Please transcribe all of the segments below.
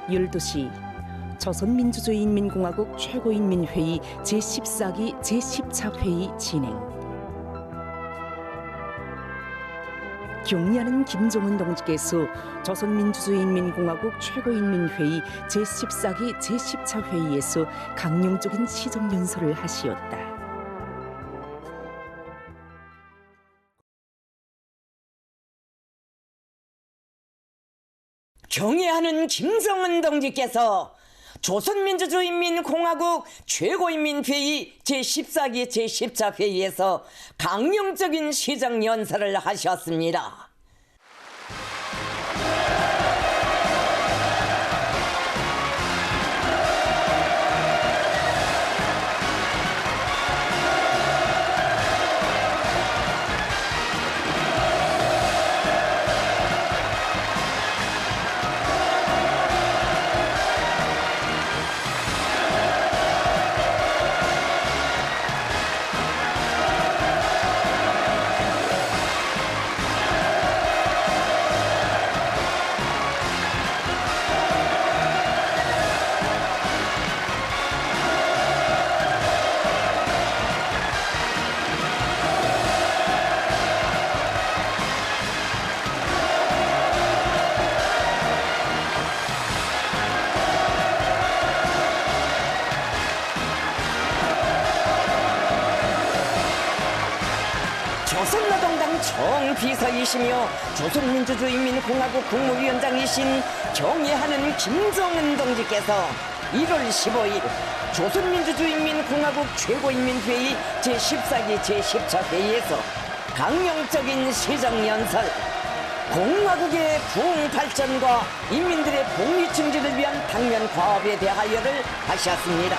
12시 조선민주주의인민공화국 최고인민회의 제14기 제10차 회의 진행. 경의하는 김정은 동지께서 조선민주주의인민공화국 최고인민회의 제14기 제10차 회의에서 강령적인 시정연설을 하시었다. 경애하는 김정은 동지께서 조선민주주의인민공화국 최고인민회의 제14기 제10차 회의에서 강령적인 시정연설을 하셨습니다. 조선노동당 총비서이시며 조선민주주의인민공화국 국무위원장이신 경애하는 김정은 동지께서 1월 15일 조선민주주의인민공화국 최고인민회의 제14기 제10차 회의에서 강령적인 시정연설, 공화국의 부흥 발전과 인민들의 복리 증진을 위한 당면 과업에 대하여를 하셨습니다.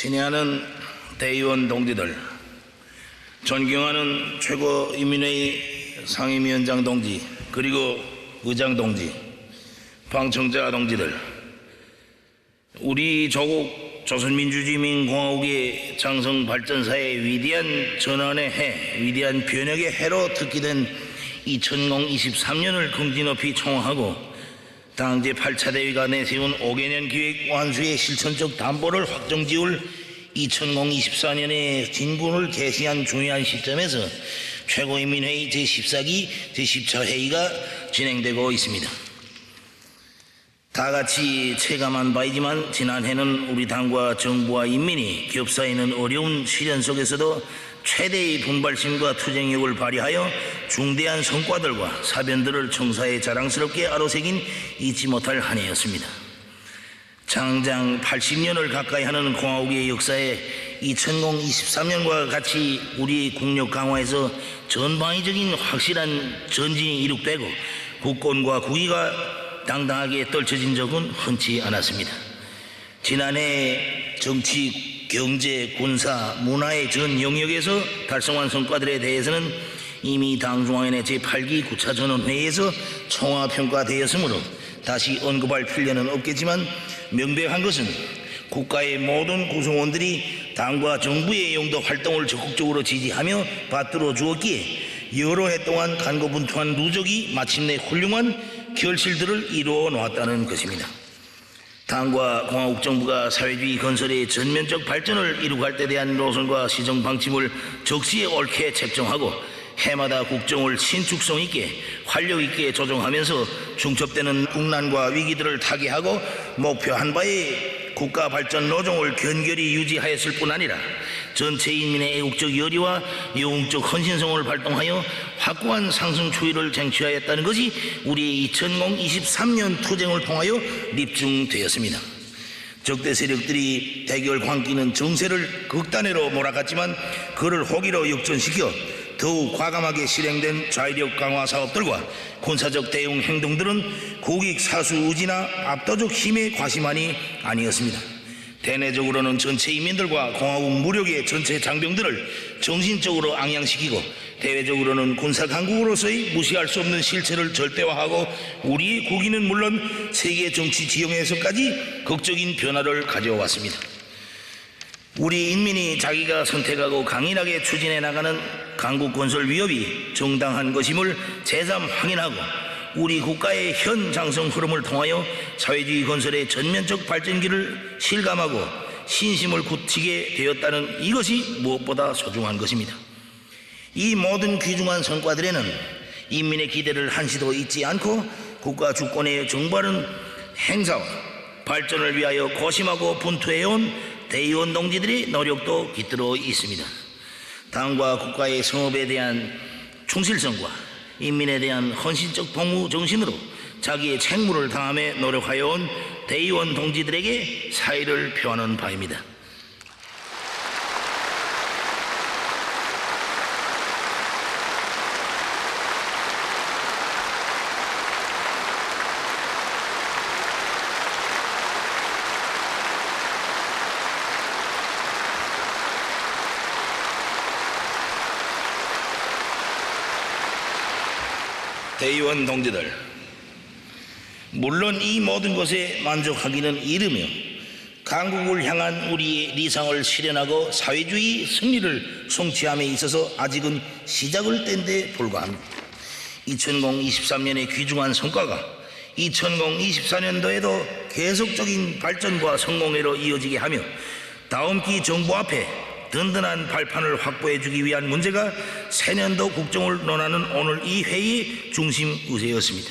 친애하는 대의원 동지들, 존경하는 최고인민회의 상임위원장 동지, 그리고 의장 동지, 방청자 동지들, 우리 조국 조선민주주의인민공화국의 장성 발전사의 위대한 전환의 해, 위대한 변혁의 해로 특기된 2023년을 긍지 높이 총하고 당 제8차 대회가 내세운 5개년 기획 완수의 실천적 담보를 확정지을 2024년에 진군을 개시한 중요한 시점에서 최고인민회의 제14기 제10차 회의가 진행되고 있습니다. 다같이 체감한 바이지만 지난해는 우리 당과 정부와 인민이 겹사이는 어려운 시련 속에서도 최대의 분발심과 투쟁력을 발휘하여 중대한 성과들과 사변들을 청사에 자랑스럽게 아로새긴 잊지 못할 한 해였습니다. 장장 80년을 가까이 하는 공화국의 역사에 2023년과 같이 우리 국력 강화에서 전방위적인 확실한 전진이 이룩되고 국권과 국위가 당당하게 떨쳐진 적은 흔치 않았습니다. 지난해 정치, 경제, 군사, 문화의 전 영역에서 달성한 성과들에 대해서는 이미 당중앙위원회 제8기 9차 전원회의에서 총화평가되었으므로 다시 언급할 필요는 없겠지만 명백한 것은 국가의 모든 구성원들이 당과 정부의 용도 활동을 적극적으로 지지하며 받들어 주었기에 여러 해 동안 간고분투한 누적이 마침내 훌륭한 결실들을 이루어 놓았다는 것입니다. 당과 공화국 정부가 사회주의 건설의 전면적 발전을 이루갈 때 대한 노선과 시정 방침을 적시에 옳게 책정하고 해마다 국정을 신축성 있게 활력 있게 조정하면서 중첩되는 국난과 위기들을 타개하고 목표한 바의 국가 발전 노정을 견결히 유지하였을 뿐 아니라 전체 인민의 애국적 열의와 영웅적 헌신성을 발동하여 확고한 상승 추이를 쟁취하였다는 것이 우리 2023년 투쟁을 통하여 입증되었습니다. 적대 세력들이 대결 광기는 정세를 극단으로 몰아갔지만 그를 호기로 역전시켜 더욱 과감하게 실행된 자위력 강화 사업들과 군사적 대응 행동들은 국익 사수 의지나 압도적 힘의 과시만이 아니었습니다. 대내적으로는 전체 인민들과 공화국 무력의 전체 장병들을 정신적으로 앙양시키고, 대외적으로는 군사 강국으로서의 무시할 수 없는 실체를 절대화하고 우리의 국위는 물론 세계 정치 지형에서까지 극적인 변화를 가져왔습니다. 우리 인민이 자기가 선택하고 강인하게 추진해 나가는 강국 건설 위협이 정당한 것임을 재삼 확인하고, 우리 국가의 현 장성 흐름을 통하여 사회주의 건설의 전면적 발전기를 실감하고 신심을 굳히게 되었다는 이것이 무엇보다 소중한 것입니다. 이 모든 귀중한 성과들에는 인민의 기대를 한시도 잊지 않고 국가 주권의 정부하는 행사와 발전을 위하여 고심하고 분투해온 대의원 동지들의 노력도 깃들어 있습니다. 당과 국가의 성업에 대한 충실성과 인민에 대한 헌신적 복무 정신으로 자기의 책무를 다함에 노력하여 온 대의원 동지들에게 사의를 표하는 바입니다. 대의원 동지들, 물론 이 모든 것에 만족하기는 이르며 강국을 향한 우리의 리상을 실현하고 사회주의 승리를 성취함에 있어서 아직은 시작을 뗀 데 불과합니다. 2023년의 귀중한 성과가 2024년도에도 계속적인 발전과 성공회로 이어지게 하며 다음 기 정부 앞에 든든한 발판을 확보해 주기 위한 문제가 새년도 국정을 논하는 오늘 이 회의의 중심 의제였습니다.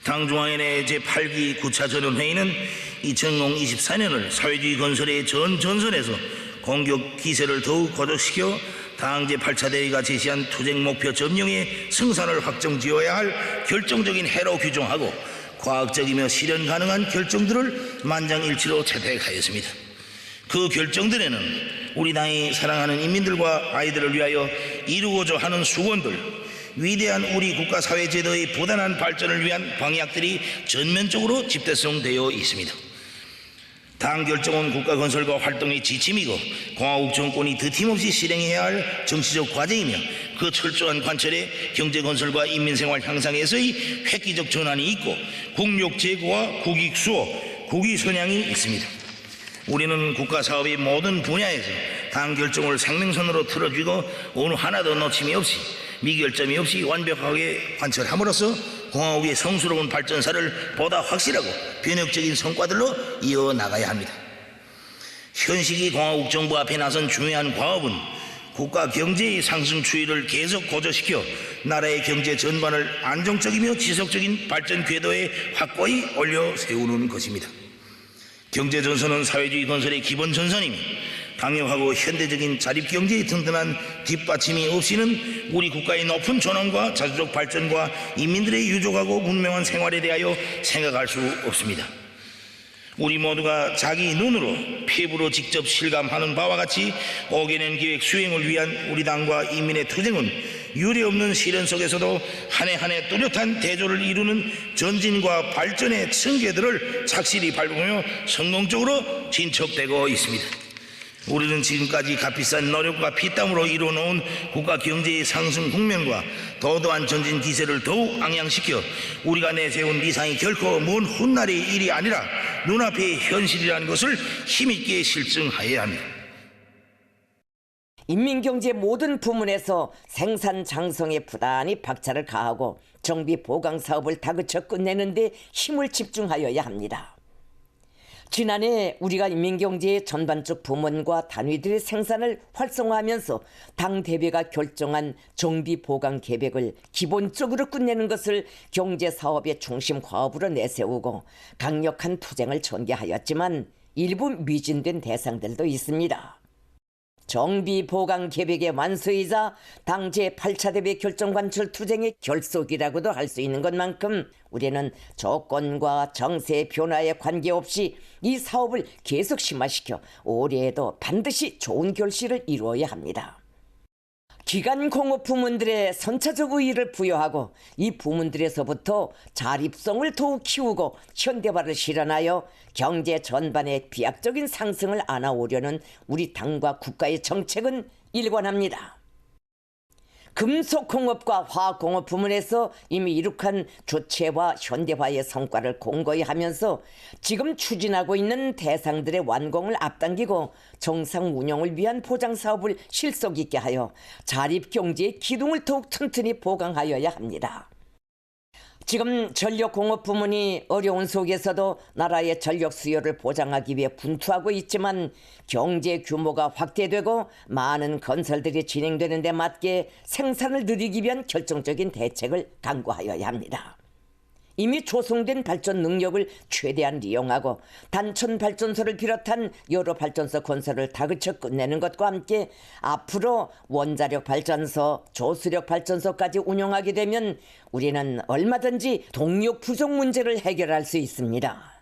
당중앙위원회 제8기 9차 전원회의는 2024년을 사회주의 건설의 전선에서 공격 기세를 더욱 고조시켜 당 제8차 대회가 제시한 투쟁 목표 점령의 승산을 확정지어야 할 결정적인 해로 규정하고 과학적이며 실현 가능한 결정들을 만장일치로 채택하였습니다. 그 결정들에는 우리 당이 사랑하는 인민들과 아이들을 위하여 이루고자 하는 수건들, 위대한 우리 국가 사회 제도의 부단한 발전을 위한 방향들이 전면적으로 집대성되어 있습니다. 당 결정은 국가 건설과 활동의 지침이고 공화국 정권이 드팀없이 실행해야 할 정치적 과제이며, 그 철저한 관철에 경제 건설과 인민생활 향상에서의 획기적 전환이 있고 국력 제고와 국익 수호, 국위 선양이 있습니다. 우리는 국가 사업의 모든 분야에서 당 결정을 생명선으로 틀어주고 어느 하나도 놓침이 없이 미결점이 없이 완벽하게 관철함으로써 공화국의 성스러운 발전사를 보다 확실하고 변혁적인 성과들로 이어나가야 합니다. 현시기 공화국 정부 앞에 나선 중요한 과업은 국가 경제의 상승 추이를 계속 고조시켜 나라의 경제 전반을 안정적이며 지속적인 발전 궤도에 확고히 올려 세우는 것입니다. 경제 전선은 사회주의 건설의 기본 전선이며 강력하고 현대적인 자립경제의 든든한 뒷받침이 없이는 우리 국가의 높은 존엄과 자주적 발전과 인민들의 유족하고 문명한 생활에 대하여 생각할 수 없습니다. 우리 모두가 자기 눈으로 피부로 직접 실감하는 바와 같이 5개년 계획 수행을 위한 우리 당과 인민의 투쟁은 유례없는 시련 속에서도 한 해 한 해 뚜렷한 대조를 이루는 전진과 발전의 층계들을 착실히 밟으며 성공적으로 진척되고 있습니다. 우리는 지금까지 값비싼 노력과 피땀으로 이루어놓은 국가 경제의 상승 국면과 도도한 전진 기세를 더욱 앙양시켜 우리가 내세운 리상이 결코 먼 훗날의 일이 아니라 눈앞의 현실이라는 것을 힘있게 실증하여야 합니다. 인민경제 모든 부문에서 생산 장성에 부단히 박차를 가하고 정비 보강 사업을 다그쳐 끝내는 데 힘을 집중하여야 합니다. 지난해 우리가 인민경제의 전반적 부문과 단위들의 생산을 활성화하면서 당 대회가 결정한 정비 보강 계획을 기본적으로 끝내는 것을 경제사업의 중심 과업으로 내세우고 강력한 투쟁을 전개하였지만 일부 미진된 대상들도 있습니다. 정비 보강 계획의 완수이자 당 제8차 대회 결정 관철 투쟁의 결속이라고도 할 수 있는 것만큼 우리는 조건과 정세 변화에 관계없이 이 사업을 계속 심화시켜 올해에도 반드시 좋은 결실을 이루어야 합니다. 기간 공업 부문들의 선차적 의의를 부여하고 이 부문들에서부터 자립성을 더욱 키우고 현대화를 실현하여 경제 전반의 비약적인 상승을 안아오려는 우리 당과 국가의 정책은 일관합니다. 금속공업과 화학공업 부문에서 이미 이룩한 조체화 현대화의 성과를 공고히 하면서 지금 추진하고 있는 대상들의 완공을 앞당기고 정상 운영을 위한 보장사업을 실속 있게 하여 자립경제의 기둥을 더욱 튼튼히 보강하여야 합니다. 지금 전력공업 부문이 어려운 속에서도 나라의 전력 수요를 보장하기 위해 분투하고 있지만 경제 규모가 확대되고 많은 건설들이 진행되는 데 맞게 생산을 늘리기 위한 결정적인 대책을 강구하여야 합니다. 이미 조성된 발전 능력을 최대한 이용하고 단천 발전소를 비롯한 여러 발전소 건설을 다그쳐 끝내는 것과 함께 앞으로 원자력 발전소, 조수력 발전소까지 운영하게 되면 우리는 얼마든지 동력 부족 문제를 해결할 수 있습니다.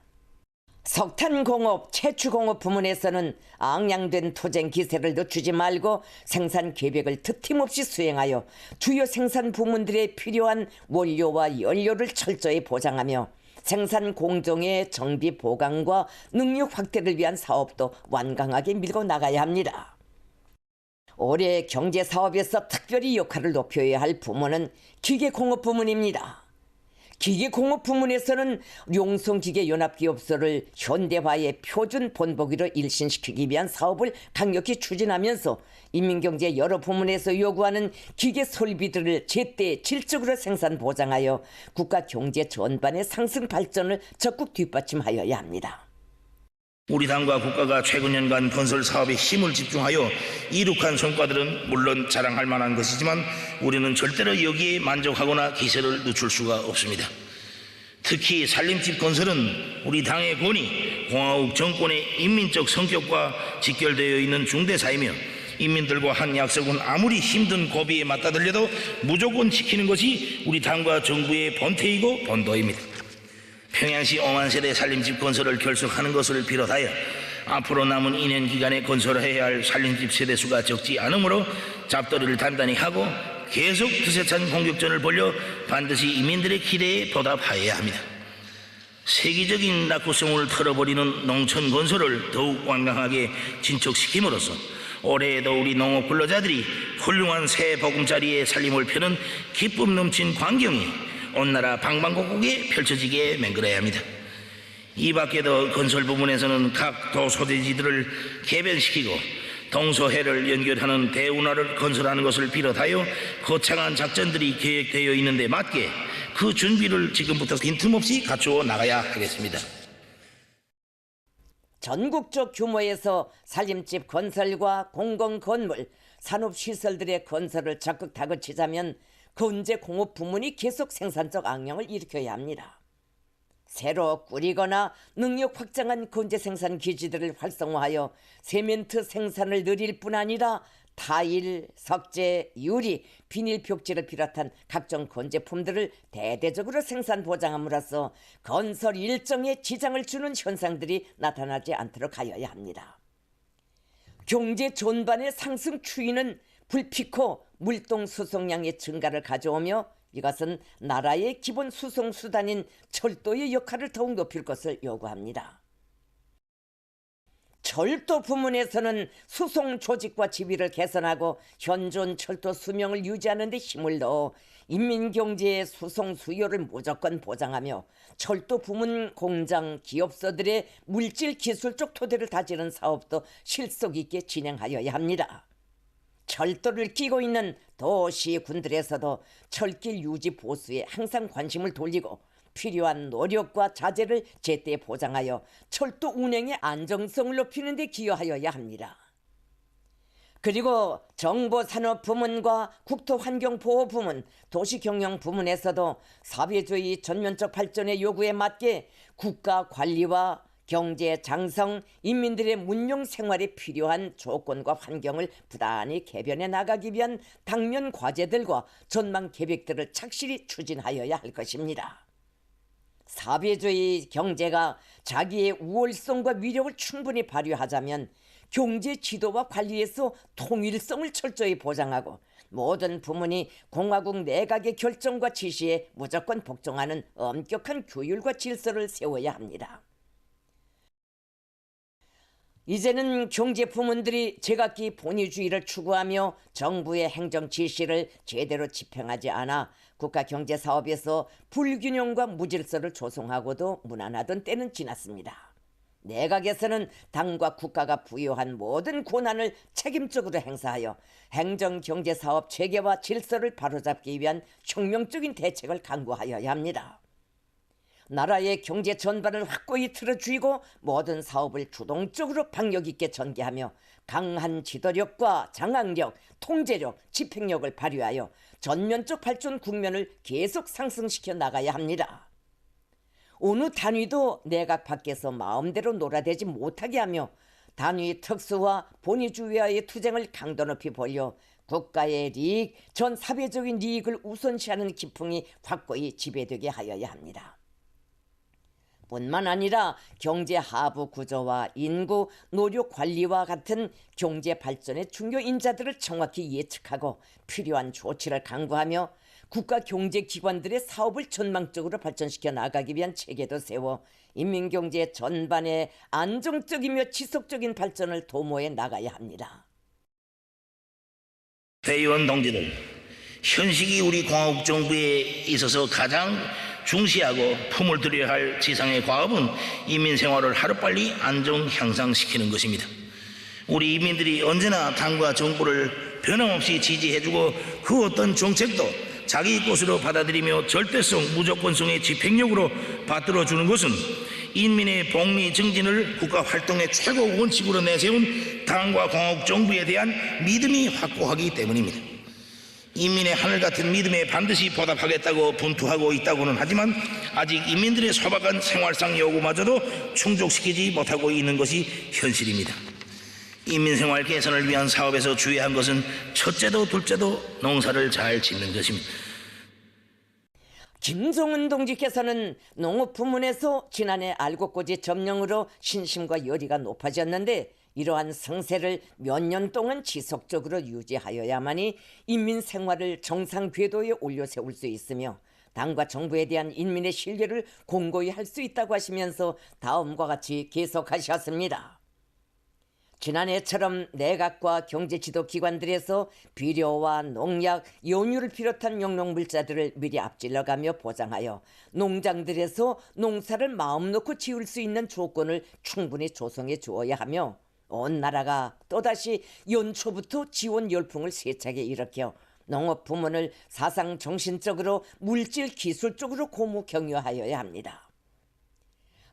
석탄공업, 채취공업 부문에서는 앙양된 투쟁 기세를 늦추지 말고 생산 계획을 트팀없이 수행하여 주요 생산 부문들에 필요한 원료와 연료를 철저히 보장하며 생산 공정의 정비 보강과 능력 확대를 위한 사업도 완강하게 밀고 나가야 합니다. 올해 경제사업에서 특별히 역할을 높여야 할 부문은 기계공업 부문입니다. 기계공업 부문에서는 용성기계연합기업소를 현대화의 표준 본보기로 일신시키기 위한 사업을 강력히 추진하면서 인민경제 여러 부문에서 요구하는 기계 설비들을 제때 질적으로 생산 보장하여 국가 경제 전반의 상승 발전을 적극 뒷받침하여야 합니다. 우리 당과 국가가 최근 년간 건설 사업에 힘을 집중하여 이룩한 성과들은 물론 자랑할 만한 것이지만 우리는 절대로 여기에 만족하거나 기세를 늦출 수가 없습니다. 특히 산림집 건설은 우리 당의 권위, 공화국 정권의 인민적 성격과 직결되어 있는 중대사이며 인민들과 한 약속은 아무리 힘든 고비에 맞다들려도 무조건 지키는 것이 우리 당과 정부의 본태이고 본도입니다. 평양시 오만세대 산림집 건설을 결속하는 것을 비롯하여 앞으로 남은 2년 기간에 건설해야 할 산림집 세대수가 적지 않으므로 잡돌이를 단단히 하고 계속 기세찬 공격전을 벌여 반드시 이민들의 기대에 보답하여야 합니다. 세계적인 낙후성을 털어버리는 농촌 건설을 더욱 완강하게 진척시킴으로써 올해에도 우리 농업 근로자들이 훌륭한 새 보금자리에 살림을 펴는 기쁨 넘친 광경이 온 나라 방방곡곡에 펼쳐지게 맹글어야 합니다. 이 밖에도 건설 부문에서는 각 도소재지들을 개변시키고 동서해를 연결하는 대운하를 건설하는 것을 비롯하여 거창한 작전들이 계획되어 있는데 맞게 그 준비를 지금부터 빈틈없이 갖추어 나가야 하겠습니다. 전국적 규모에서 산림집 건설과 공공건물, 산업시설들의 건설을 적극 다그치자면 건재 공업 부문이 계속 생산적 악령을 일으켜야 합니다. 새로 꾸리거나 능력 확장한 건재 생산 기지들을 활성화하여 세멘트 생산을 늘릴 뿐 아니라 타일, 석재, 유리, 비닐 벽지를 비롯한 각종 건재품들을 대대적으로 생산 보장함으로써 건설 일정에 지장을 주는 현상들이 나타나지 않도록 하여야 합니다. 경제 전반의 상승 추이는 불피코 물동 수송량의 증가를 가져오며 이것은 나라의 기본 수송 수단인 철도의 역할을 더욱 높일 것을 요구합니다. 철도 부문에서는 수송 조직과 지위를 개선하고 현존 철도 수명을 유지하는 데 힘을 넣어 인민경제의 수송 수요를 무조건 보장하며 철도 부문 공장 기업소들의 물질 기술적 토대를 다지는 사업도 실속 있게 진행하여야 합니다. 철도를 끼고 있는 도시군들에서도 철길 유지 보수에 항상 관심을 돌리고 필요한 노력과 자재를 제때 보장하여 철도 운행의 안정성을 높이는 데 기여하여야 합니다. 그리고 정보산업부문과 국토환경보호부문, 도시경영부문에서도 사회주의 전면적 발전의 요구에 맞게 국가 관리와 경제 장성, 인민들의 문용 생활에 필요한 조건과 환경을 부단히 개변해 나가기 위한 당면 과제들과 전망 계획들을 착실히 추진하여야 할 것입니다. 사회주의 경제가 자기의 우월성과 위력을 충분히 발휘하자면 경제 지도와 관리에서 통일성을 철저히 보장하고 모든 부문이 공화국 내각의 결정과 지시에 무조건 복종하는 엄격한 규율과 질서를 세워야 합니다. 이제는 경제 부문들이 제각기 본위주의를 추구하며 정부의 행정 지시를 제대로 집행하지 않아 국가 경제 사업에서 불균형과 무질서를 조성하고도 무난하던 때는 지났습니다. 내각에서는 당과 국가가 부여한 모든 권한을 책임적으로 행사하여 행정 경제 사업 체계와 질서를 바로잡기 위한 혁명적인 대책을 강구하여야 합니다. 나라의 경제 전반을 확고히 틀어주이고 모든 사업을 주동적으로 박력 있게 전개하며 강한 지도력과 장악력, 통제력, 집행력을 발휘하여 전면적 발전 국면을 계속 상승시켜 나가야 합니다. 어느 단위도 내각 밖에서 마음대로 놀아대지 못하게 하며 단위 특수와 본위주의와의 투쟁을 강도 높이 벌여 국가의利益, 전 사회적인 이익을 우선시하는 기풍이 확고히 지배되게 하여야 합니다. 뿐만 아니라 경제 하부 구조와 인구, 노력 관리와 같은 경제 발전의 중요 인자들을 정확히 예측하고 필요한 조치를 강구하며 국가 경제기관들의 사업을 전망적으로 발전시켜 나가기 위한 체계도 세워 인민경제 전반의 안정적이며 지속적인 발전을 도모해 나가야 합니다. 대의원 동지들, 현식이 우리 공화국 정부에 있어서 가장 중시하고 품을 들여야 할 지상의 과업은 인민 생활을 하루빨리 안정 향상시키는 것입니다. 우리 인민들이 언제나 당과 정부를 변함없이 지지해주고 그 어떤 정책도 자기 것으로 받아들이며 절대성, 무조건성의 집행력으로 받들어주는 것은 인민의 복리 증진을 국가 활동의 최고 원칙으로 내세운 당과 공화국 정부에 대한 믿음이 확고하기 때문입니다. 인민의 하늘 같은 믿음에 반드시 보답하겠다고 분투하고 있다고는 하지만 아직 인민들의 소박한 생활상 요구마저도 충족시키지 못하고 있는 것이 현실입니다. 인민생활 개선을 위한 사업에서 주의한 것은 첫째도 둘째도 농사를 잘 짓는 것입니다. 김종은 동지께서는 농업 부문에서 지난해 알곡고지 점령으로 신심과 열의가 높아졌는데 이러한 성세를 몇 년 동안 지속적으로 유지하여야만이 인민 생활을 정상 궤도에 올려세울 수 있으며 당과 정부에 대한 인민의 신뢰를 공고히 할 수 있다고 하시면서 다음과 같이 계속하셨습니다. 지난해처럼 내각과 경제지도기관들에서 비료와 농약, 연유를 비롯한 영농물자들을 미리 앞질러가며 보장하여 농장들에서 농사를 마음 놓고 지을 수 있는 조건을 충분히 조성해 주어야 하며 온 나라가 또다시 연초부터 지원 열풍을 세차게 일으켜 농업 부문을 사상 정신적으로 물질 기술적으로 고무 격려하여야 합니다.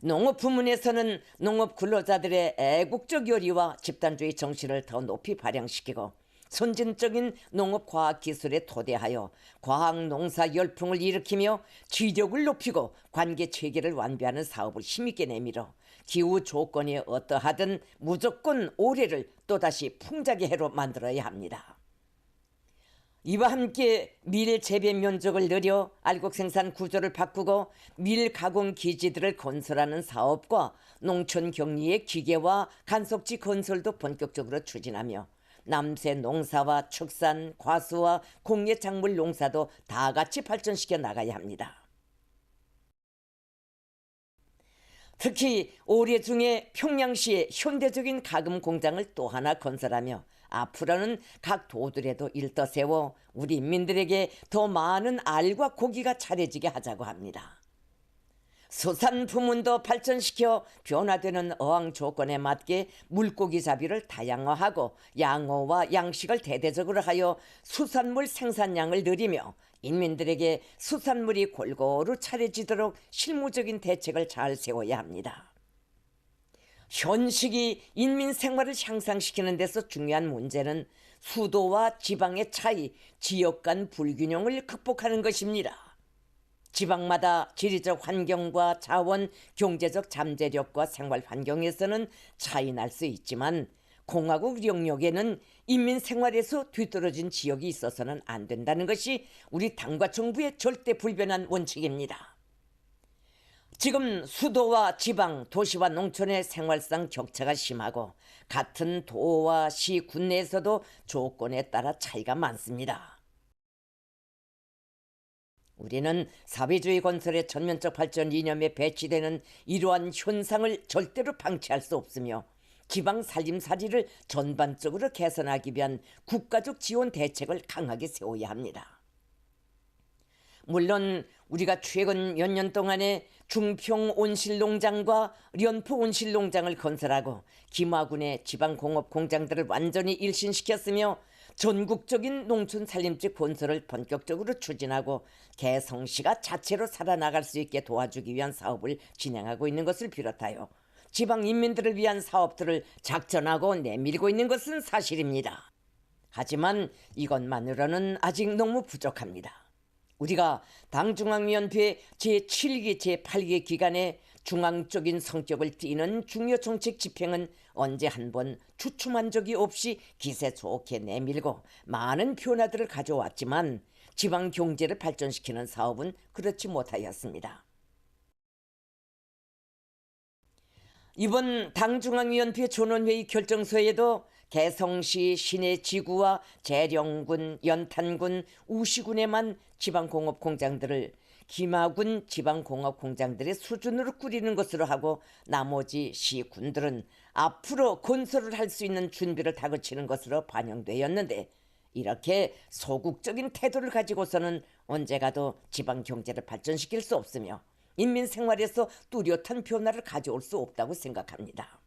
농업 부문에서는 농업 근로자들의 애국적 열의와 집단주의 정신을 더 높이 발扬시키고 선진적인 농업 과학 기술에 토대하여 과학 농사 열풍을 일으키며 지력을 높이고 관계 체계를 완비하는 사업을 힘있게 내밀어 기후 조건이 어떠하든 무조건 올해를 또다시 풍작의 해로 만들어야 합니다. 이와 함께 밀 재배 면적을 늘려 알곡 생산 구조를 바꾸고 밀 가공 기지들을 건설하는 사업과 농촌 격리의 기계와 간속지 건설도 본격적으로 추진하며 남새 농사와 축산, 과수와 공예 작물 농사도 다 같이 발전시켜 나가야 합니다. 특히 올해 중에 평양시에 현대적인 가금 공장을 또 하나 건설하며 앞으로는 각 도들에도 일떠세워 우리 인민들에게 더 많은 알과 고기가 차려지게 하자고 합니다. 수산 부문도 발전시켜 변화되는 어항 조건에 맞게 물고기 잡이를 다양화하고 양어와 양식을 대대적으로 하여 수산물 생산량을 늘리며 인민들에게 수산물이 골고루 차려지도록 실무적인 대책을 잘 세워야 합니다. 현식이 인민 생활을 향상시키는 데서 중요한 문제는 수도와 지방의 차이, 지역 간 불균형을 극복하는 것입니다. 지방마다 지리적 환경과 자원, 경제적 잠재력과 생활 환경에서는 차이 날 수 있지만 공화국 영역에는 인민 생활에서 뒤떨어진 지역이 있어서는 안 된다는 것이 우리 당과 정부의 절대 불변한 원칙입니다. 지금 수도와 지방, 도시와 농촌의 생활상 격차가 심하고 같은 도와 시, 군 내에서도 조건에 따라 차이가 많습니다. 우리는 사회주의 건설의 전면적 발전 이념에 배치되는 이러한 현상을 절대로 방치할 수 없으며 지방 살림살이를 전반적으로 개선하기 위한 국가적 지원 대책을 강하게 세워야 합니다. 물론 우리가 최근 몇 년 동안에 중평 온실농장과 련포 온실농장을 건설하고 김화군의 지방공업 공장들을 완전히 일신시켰으며 전국적인 농촌 살림집 건설을 본격적으로 추진하고 개성시가 자체로 살아나갈 수 있게 도와주기 위한 사업을 진행하고 있는 것을 비롯하여 지방 인민들을 위한 사업들을 작전하고 내밀고 있는 것은 사실입니다. 하지만 이것만으로는 아직 너무 부족합니다. 우리가 당중앙위원회 제7기 제8기 기간에 중앙적인 성격을 띠는 중요 정책 집행은 언제 한번 주춤한 적이 없이 기세 좋게 내밀고 많은 변화들을 가져왔지만 지방 경제를 발전시키는 사업은 그렇지 못하였습니다. 이번 당중앙위원회 전원회의 결정서에도 개성시 시내 지구와 재령군, 연탄군, 우시군에만 지방공업공장들을 김하군 지방공업공장들의 수준으로 꾸리는 것으로 하고 나머지 시군들은 앞으로 건설을 할 수 있는 준비를 다그치는 것으로 반영되었는데 이렇게 소극적인 태도를 가지고서는 언제 가도 지방경제를 발전시킬 수 없으며 인민 생활에서 뚜렷한 변화를 가져올 수 없다고 생각합니다.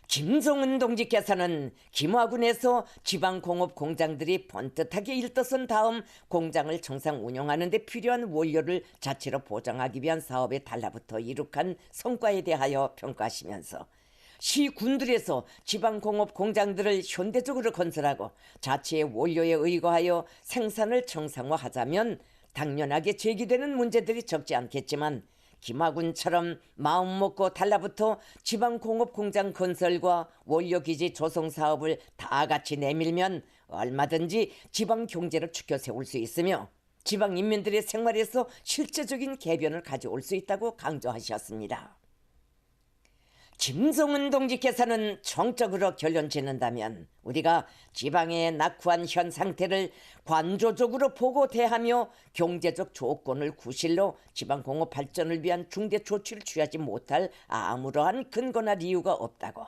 김정은 동지께서는 김화군에서 지방공업 공장들이 번듯하게 일떠선 다음 공장을 정상 운영하는 데 필요한 원료를 자체로 보장하기 위한 사업에 달라붙어 이룩한 성과에 대하여 평가하시면서 시군들에서 지방공업 공장들을 현대적으로 건설하고 자체의 원료에 의거하여 생산을 정상화하자면 당연하게 제기되는 문제들이 적지 않겠지만 김하군처럼 마음먹고 달라붙어 지방공업공장 건설과 원료기지 조성 사업을 다 같이 내밀면 얼마든지 지방경제를 추켜 세울 수 있으며 지방인민들의 생활에서 실제적인 개변을 가져올 수 있다고 강조하셨습니다. 김정은 동지께서는 정적으로 결론 짓는다면 우리가 지방의 낙후한 현 상태를 관조적으로 보고 대하며 경제적 조건을 구실로 지방공업 발전을 위한 중대 조치를 취하지 못할 아무러한 근거나 이유가 없다고,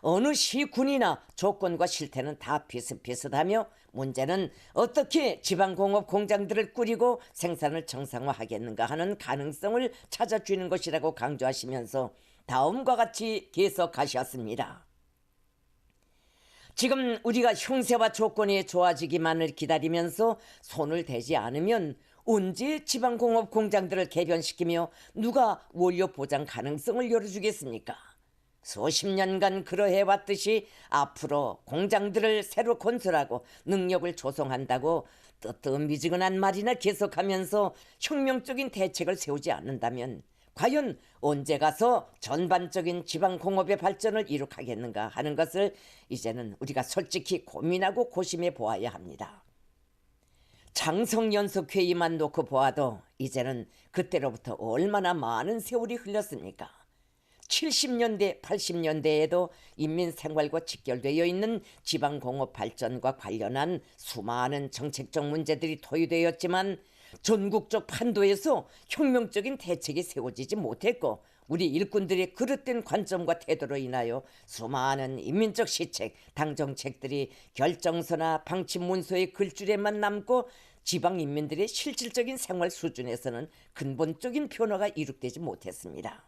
어느 시군이나 조건과 실태는 다 비슷비슷하며 문제는 어떻게 지방공업 공장들을 꾸리고 생산을 정상화하겠는가 하는 가능성을 찾아주는 것이라고 강조하시면서 다음과 같이 계속하셨습니다. 지금 우리가 형세와 조건이 좋아지기만을 기다리면서 손을 대지 않으면 언제 지방공업 공장들을 개변시키며 누가 원료 보장 가능성을 열어주겠습니까? 수십 년간 그러해왔듯이 앞으로 공장들을 새로 건설하고 능력을 조성한다고 뜨뜻미지근한 말이나 계속하면서 혁명적인 대책을 세우지 않는다면 과연 언제 가서 전반적인 지방공업의 발전을 이룩하겠는가 하는 것을 이제는 우리가 솔직히 고민하고 고심해 보아야 합니다. 장성연석회의만 놓고 보아도 이제는 그때로부터 얼마나 많은 세월이 흘렀습니까? 70년대, 80년대에도 인민생활과 직결되어 있는 지방공업 발전과 관련한 수많은 정책적 문제들이 토의되었지만 전국적 판도에서 혁명적인 대책이 세워지지 못했고 우리 일꾼들의 그릇된 관점과 태도로 인하여 수많은 인민적 시책, 당정책들이 결정서나 방침문서의 글줄에만 남고 지방인민들의 실질적인 생활 수준에서는 근본적인 변화가 이룩되지 못했습니다.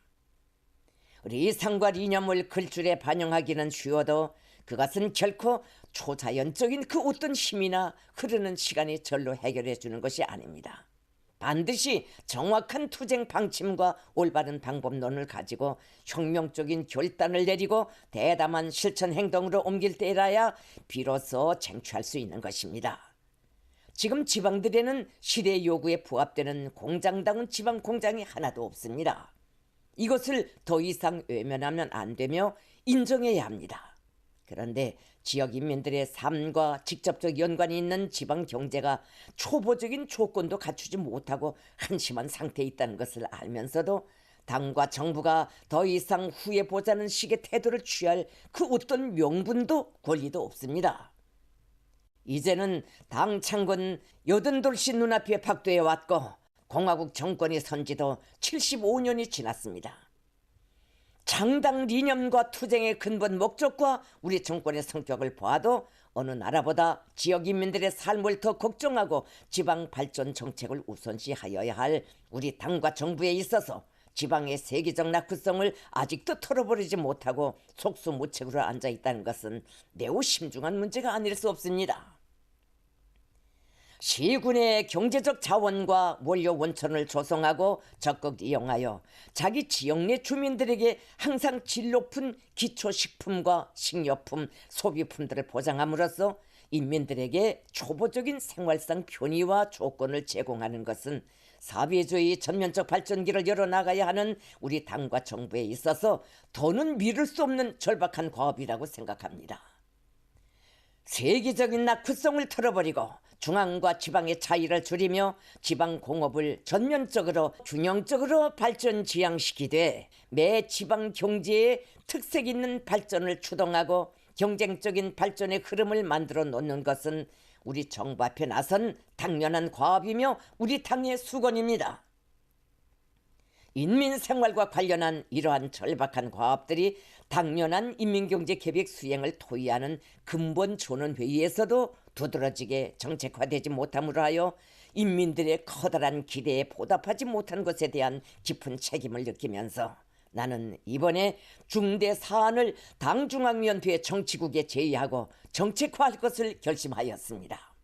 리상과 이념을 글줄에 반영하기는 쉬워도 그것은 결코 초자연적인 그 어떤 힘이나 흐르는 시간이 절로 해결해 주는 것이 아닙니다. 반드시 정확한 투쟁 방침과 올바른 방법론을 가지고 혁명적인 결단을 내리고 대담한 실천 행동으로 옮길 때라야 비로소 쟁취할 수 있는 것입니다. 지금 지방들에는 시대 요구에 부합되는 공장다운 지방 공장이 하나도 없습니다. 이것을 더 이상 외면하면 안 되며 인정해야 합니다. 그런데 지역 인민들의 삶과 직접적 연관이 있는 지방 경제가 초보적인 조건도 갖추지 못하고 한심한 상태에 있다는 것을 알면서도 당과 정부가 더 이상 후회 보자는 식의 태도를 취할 그 어떤 명분도 권리도 없습니다. 이제는 당 창건 82돌씨 눈앞에 박도해 왔고 공화국 정권이 선 지도 75년이 지났습니다. 창당 이념과 투쟁의 근본 목적과 우리 정권의 성격을 보아도 어느 나라보다 지역 인민들의 삶을 더 걱정하고 지방 발전 정책을 우선시하여야 할 우리 당과 정부에 있어서 지방의 세계적 낙후성을 아직도 털어버리지 못하고 속수무책으로 앉아있다는 것은 매우 심중한 문제가 아닐 수 없습니다. 시군의 경제적 자원과 원료 원천을 조성하고 적극 이용하여 자기 지역 내 주민들에게 항상 질 높은 기초식품과 식료품, 소비품들을 보장함으로써 인민들에게 초보적인 생활상 편의와 조건을 제공하는 것은 사회주의 전면적 발전기를 열어나가야 하는 우리 당과 정부에 있어서 더는 미룰 수 없는 절박한 과업이라고 생각합니다. 세계적인 낙후성을 털어버리고 중앙과 지방의 차이를 줄이며 지방 공업을 전면적으로 균형적으로 발전 지향시키되 매 지방 경제에 특색 있는 발전을 추동하고 경쟁적인 발전의 흐름을 만들어 놓는 것은 우리 정부 앞에 나선 당연한 과업이며 우리 당의 수건입니다. 인민생활과 관련한 이러한 절박한 과업들이 당연한 인민경제계획 수행을 토의하는 근본조론회의에서도 두드러지게 정책화되지 못함으로 하여 인민들의 커다란 기대에 보답하지 못한 것에 대한 깊은 책임을 느끼면서 나는 이번에 중대 사안을 당중앙위원회 정치국에 제의하고 정책화할 것을 결심하였습니다.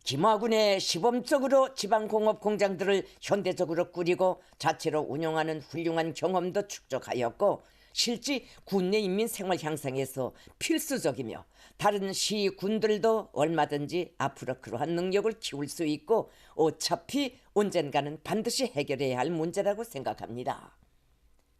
김화군의 시범적으로 지방공업 공장들을 현대적으로 꾸리고 자체로 운영하는 훌륭한 경험도 축적하였고 실제 군내 인민 생활 향상에서 필수적이며 다른 시군들도 얼마든지 앞으로 그러한 능력을 키울 수 있고 어차피 언젠가는 반드시 해결해야 할 문제라고 생각합니다.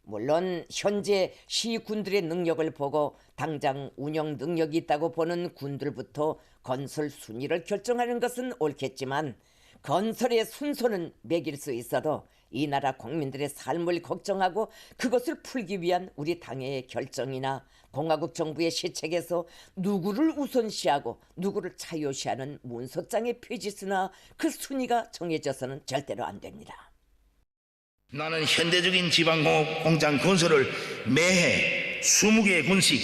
물론 현재 시군들의 능력을 보고 당장 운영 능력이 있다고 보는 군들부터 건설 순위를 결정하는 것은 옳겠지만 건설의 순서는 매길 수 있어도 이 나라 국민들의 삶을 걱정하고 그것을 풀기 위한 우리 당의 결정이나 공화국 정부의 시책에서 누구를 우선시하고 누구를 차요시하는 문서장의 페이지수나 그 순위가 정해져서는 절대로 안 됩니다. 나는 현대적인 지방공업 공장 건설을 매해 20개의 군씩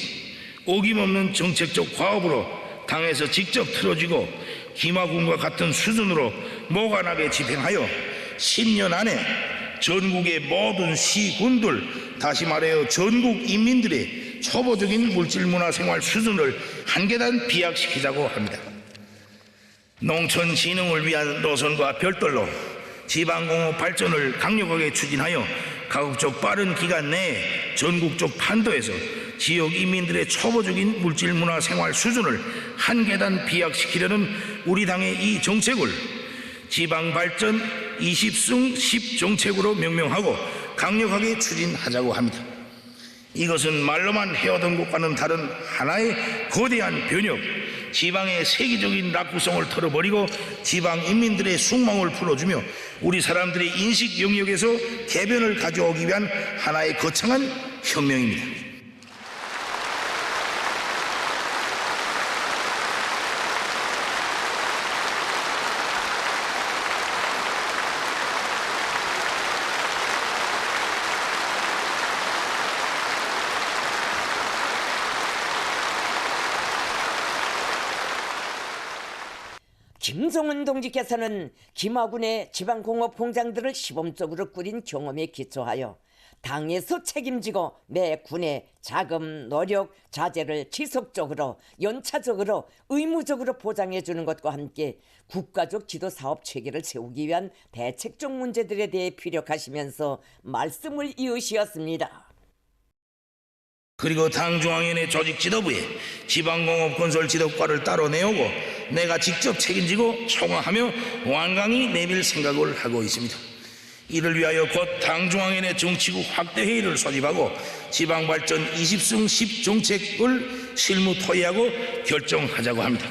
어김없는 정책적 과업으로 당에서 직접 틀어지고 김화군과 같은 수준으로 모관하게 집행하여 10년 안에 전국의 모든 시군들, 다시 말하여 전국 인민들의 초보적인 물질문화생활 수준을 한 계단 비약시키자고 합니다. 농촌 진흥을 위한 노선과 별도로 지방공업 발전을 강력하게 추진하여 가급적 빠른 기간 내에 전국적 판도에서 지역 인민들의 초보적인 물질문화생활 수준을 한 계단 비약시키려는 우리 당의 이 정책을 지방발전 20승 10정책으로 명명하고 강력하게 추진하자고 합니다. 이것은 말로만 해오던 것과는 다른 하나의 거대한 변혁, 지방의 세계적인 낙후성을 털어버리고 지방 인민들의 숙망을 풀어주며 우리 사람들의 인식 영역에서 개변을 가져오기 위한 하나의 거창한 혁명입니다. 김정은 동지께서는 김화군의 지방공업 공장들을 시범적으로 꾸린 경험에 기초하여 당에서 책임지고 매 군의 자금, 노력, 자재를 지속적으로 연차적으로 의무적으로 보장해 주는 것과 함께 국가적 지도사업 체계를 세우기 위한 대책적 문제들에 대해 피력하시면서 말씀을 이으시었습니다. 그리고 당중앙위원회 조직 지도부에 지방공업 건설 지도과를 따로 내오고 내가 직접 책임지고 총화하며 완강히 내밀 생각을 하고 있습니다. 이를 위하여 곧 당중앙위원회 정치국 확대회의를 소집하고 지방발전 20승 10정책을 실무 토의하고 결정하자고 합니다.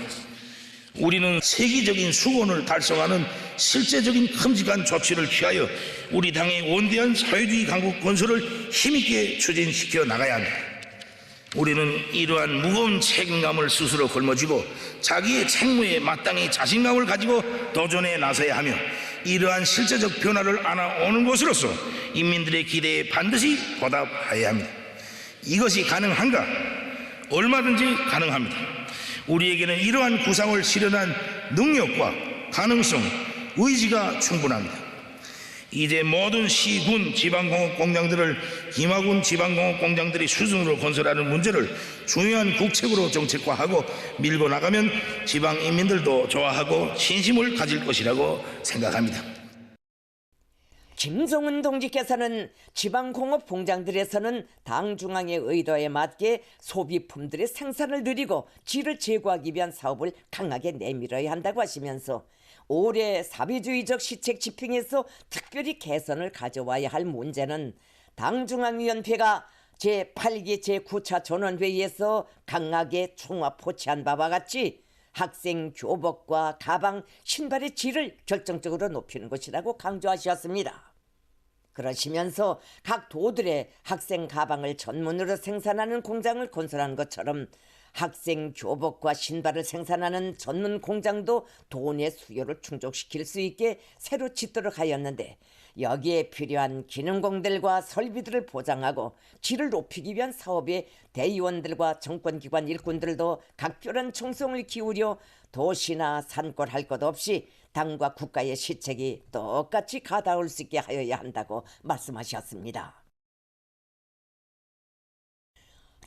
우리는 세계적인 수건을 달성하는 실제적인 큼직한 조치를 취하여 우리 당의 원대한 사회주의 강국 건설을 힘있게 추진시켜 나가야 합니다. 우리는 이러한 무거운 책임감을 스스로 걸머쥐고 자기의 책무에 마땅히 자신감을 가지고 도전에 나서야 하며 이러한 실제적 변화를 안아오는 것으로서 인민들의 기대에 반드시 보답해야 합니다. 이것이 가능한가? 얼마든지 가능합니다. 우리에게는 이러한 구상을 실현한 능력과 가능성, 의지가 충분합니다. 이제 모든 시, 군, 지방공업 공장들을 김하군 지방공업 공장들이 수준으로 건설하는 문제를 중요한 국책으로 정책화하고 밀고 나가면 지방 인민들도 좋아하고 신심을 가질 것이라고 생각합니다. 김정은 동지께서는 지방공업 공장들에서는 당 중앙의 의도에 맞게 소비품들의 생산을 늘리고 질을 제고하기 위한 사업을 강하게 내밀어야 한다고 하시면서 올해 사회주의적 시책 집행에서 특별히 개선을 가져와야 할 문제는 당중앙위원회가 제8기 제9차 전원회의에서 강하게 총합 포치한 바와 같이 학생 교복과 가방, 신발의 질을 결정적으로 높이는 것이라고 강조하셨습니다. 그러시면서 각 도들의 학생 가방을 전문으로 생산하는 공장을 건설한 것처럼 학생 교복과 신발을 생산하는 전문 공장도 도내 수요를 충족시킬 수 있게 새로 짓도록 하였는데 여기에 필요한 기능공들과 설비들을 보장하고 질을 높이기 위한 사업에 대의원들과 정권기관 일꾼들도 각별한 정성을 기울여 도시나 산골 할 것 없이 당과 국가의 시책이 똑같이 가다올 수 있게 하여야 한다고 말씀하셨습니다.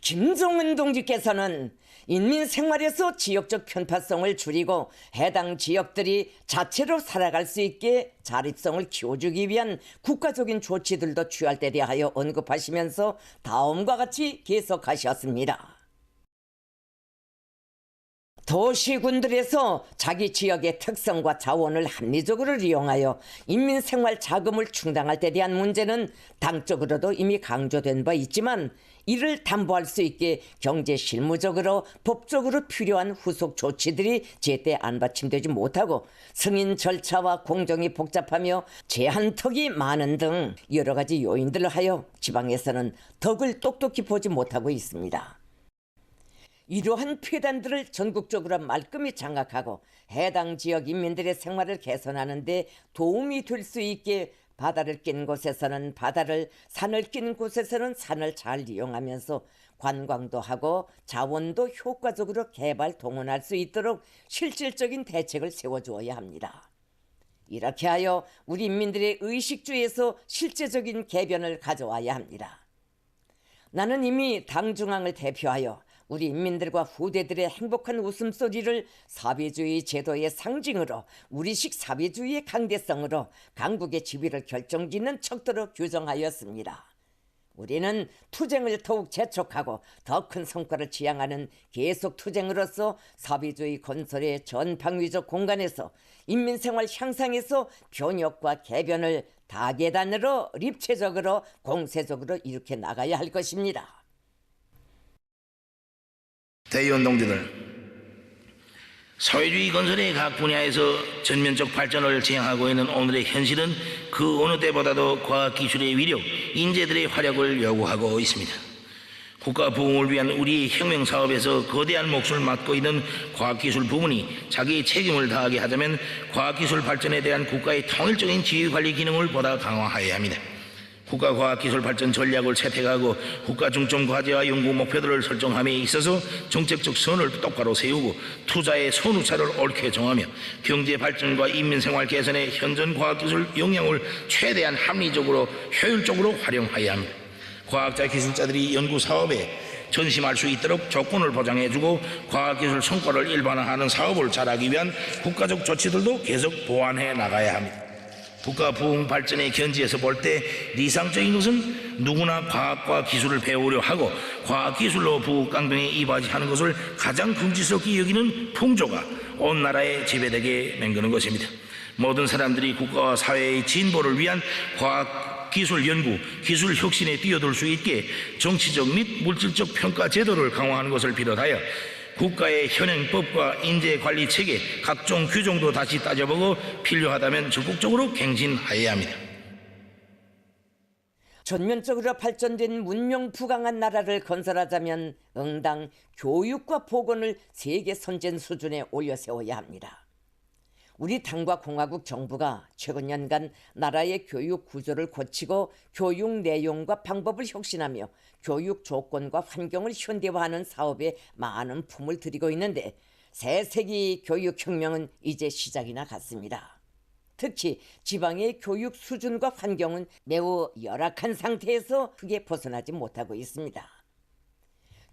김정은 동지께서는 인민 생활에서 지역적 편파성을 줄이고 해당 지역들이 자체로 살아갈 수 있게 자립성을 키워주기 위한 국가적인 조치들도 취할 때 대하여 언급하시면서 다음과 같이 계속하셨습니다. 도시군들에서 자기 지역의 특성과 자원을 합리적으로 이용하여 인민생활 자금을 충당할 때 대한 문제는 당적으로도 이미 강조된 바 있지만 이를 담보할 수 있게 경제 실무적으로 법적으로 필요한 후속 조치들이 제때 안받침되지 못하고 승인 절차와 공정이 복잡하며 제한턱이 많은 등 여러 가지 요인들을 하여 지방에서는 덕을 똑똑히 보지 못하고 있습니다. 이러한 폐단들을 전국적으로 말끔히 장악하고 해당 지역 인민들의 생활을 개선하는 데 도움이 될 수 있게 바다를 낀 곳에서는 바다를, 산을 낀 곳에서는 산을 잘 이용하면서 관광도 하고 자원도 효과적으로 개발 동원할 수 있도록 실질적인 대책을 세워주어야 합니다. 이렇게 하여 우리 인민들의 의식주에서 실제적인 개변을 가져와야 합니다. 나는 이미 당중앙을 대표하여 우리 인민들과 후대들의 행복한 웃음소리를 사회주의 제도의 상징으로 우리식 사회주의의 강대성으로 강국의 지위를 결정짓는 척도로 규정하였습니다. 우리는 투쟁을 더욱 재촉하고 더 큰 성과를 지향하는 계속 투쟁으로서 사회주의 건설의 전방위적 공간에서 인민생활 향상에서 변혁과 개변을 다계단으로 입체적으로 공세적으로 일으켜 나가야 할 것입니다. 대의원 동지들, 사회주의 건설의 각 분야에서 전면적 발전을 지향하고 있는 오늘의 현실은 그 어느 때보다도 과학기술의 위력, 인재들의 활약을 요구하고 있습니다. 국가 부흥을 위한 우리 혁명 사업에서 거대한 몫을 맡고 있는 과학기술 부문이 자기의 책임을 다하게 하자면 과학기술 발전에 대한 국가의 통일적인 지휘관리 기능을 보다 강화해야 합니다. 국가과학기술 발전 전략을 채택하고 국가 중점 과제와 연구 목표들을 설정함에 있어서 정책적 선을 똑바로 세우고 투자의 선우차를 옳게 정하며 경제 발전과 인민생활 개선에 현존 과학기술 역량을 최대한 합리적으로 효율적으로 활용해야 합니다. 과학자 기술자들이 연구 사업에 전심할 수 있도록 조건을 보장해주고 과학기술 성과를 일반화하는 사업을 잘하기 위한 국가적 조치들도 계속 보완해 나가야 합니다. 국가 부흥 발전의 견지에서 볼 때理想적인 것은 누구나 과학과 기술을 배우려 하고 과학기술로 부강병에 이바지하는 것을 가장 긍지스럽게 여기는 풍조가 온 나라에 지배되게 만드는 것입니다. 모든 사람들이 국가와 사회의 진보를 위한 과학 기술 연구, 기술 혁신에 뛰어들 수 있게 정치적 및 물질적 평가 제도를 강화하는 것을 비롯하여 국가의 현행법과 인재관리 체계, 각종 규정도 다시 따져보고 필요하다면 적극적으로 갱신해야 합니다. 전면적으로 발전된 문명 부강한 나라를 건설하자면 응당 교육과 보건을 세계 선진 수준에 올려 세워야 합니다. 우리 당과 공화국 정부가 최근 년간 나라의 교육 구조를 고치고 교육 내용과 방법을 혁신하며 교육 조건과 환경을 현대화하는 사업에 많은 품을 들이고 있는데 새 세기 교육혁명은 이제 시작이나 같습니다. 특히 지방의 교육 수준과 환경은 매우 열악한 상태에서 크게 벗어나지 못하고 있습니다.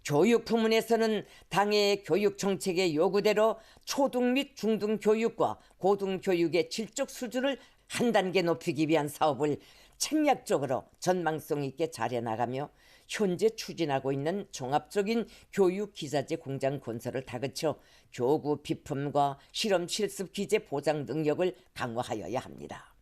교육 부문에서는 당의 교육 정책의 요구대로 초등 및 중등 교육과 고등 교육의 질적 수준을 한 단계 높이기 위한 사업을 책략적으로 전망성 있게 잘해나가며 현재 추진하고 있는 종합적인 교육 기자재 공장 건설을 다그쳐 교구 비품과 실험 실습 기재 보장 능력을 강화하여야 합니다.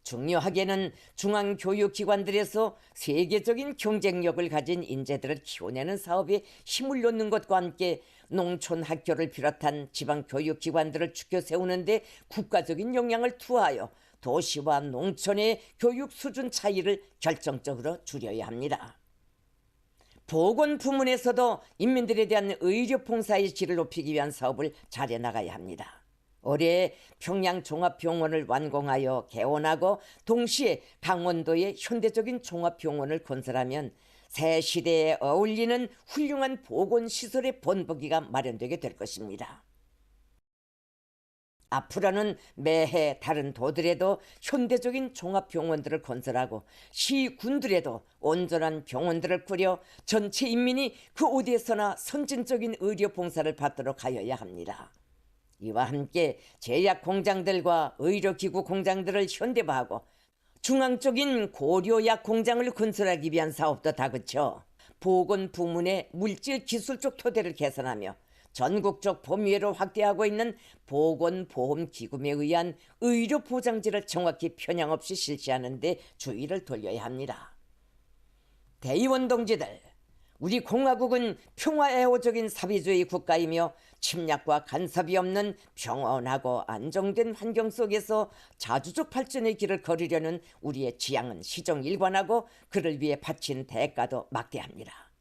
중요하게는 중앙교육기관들에서 세계적인 경쟁력을 가진 인재들을 키워내는 사업에 힘을 놓는 것과 함께 농촌 학교를 비롯한 지방교육기관들을 추켜 세우는데 국가적인 역량을 투하하여 도시와 농촌의 교육 수준 차이를 결정적으로 줄여야 합니다. 보건 부문에서도 인민들에 대한 의료 봉사의 질을 높이기 위한 사업을 잘해 나가야 합니다. 올해 평양 종합병원을 완공하여 개원하고 동시에 강원도의 현대적인 종합병원을 건설하면 새 시대에 어울리는 훌륭한 보건시설의 본보기가 마련되게 될 것입니다. 앞으로는 매해 다른 도들에도 현대적인 종합병원들을 건설하고 시군들에도 온전한 병원들을 꾸려 전체 인민이 그 어디에서나 선진적인 의료 봉사를 받도록 하여야 합니다. 이와 함께 제약 공장들과 의료기구 공장들을 현대화하고 중앙적인 고려약 공장을 건설하기 위한 사업도 다그쳐 보건 부문의 물질 기술적 토대를 개선하며 전국적 범위로 확대하고 있는 보건보험기금에 의한 의료보장제를 정확히 편향 없이 실시하는 데 주의를 돌려야 합니다. 대의원 동지들, 우리 공화국은 평화애호적인 사회주의 국가이며 침략과 간섭이 없는 평온하고 안정된 환경 속에서 자주적 발전의 길을 걸으려는 우리의 지향은 시정일관하고 그를 위해 바친 대가도 막대합니다.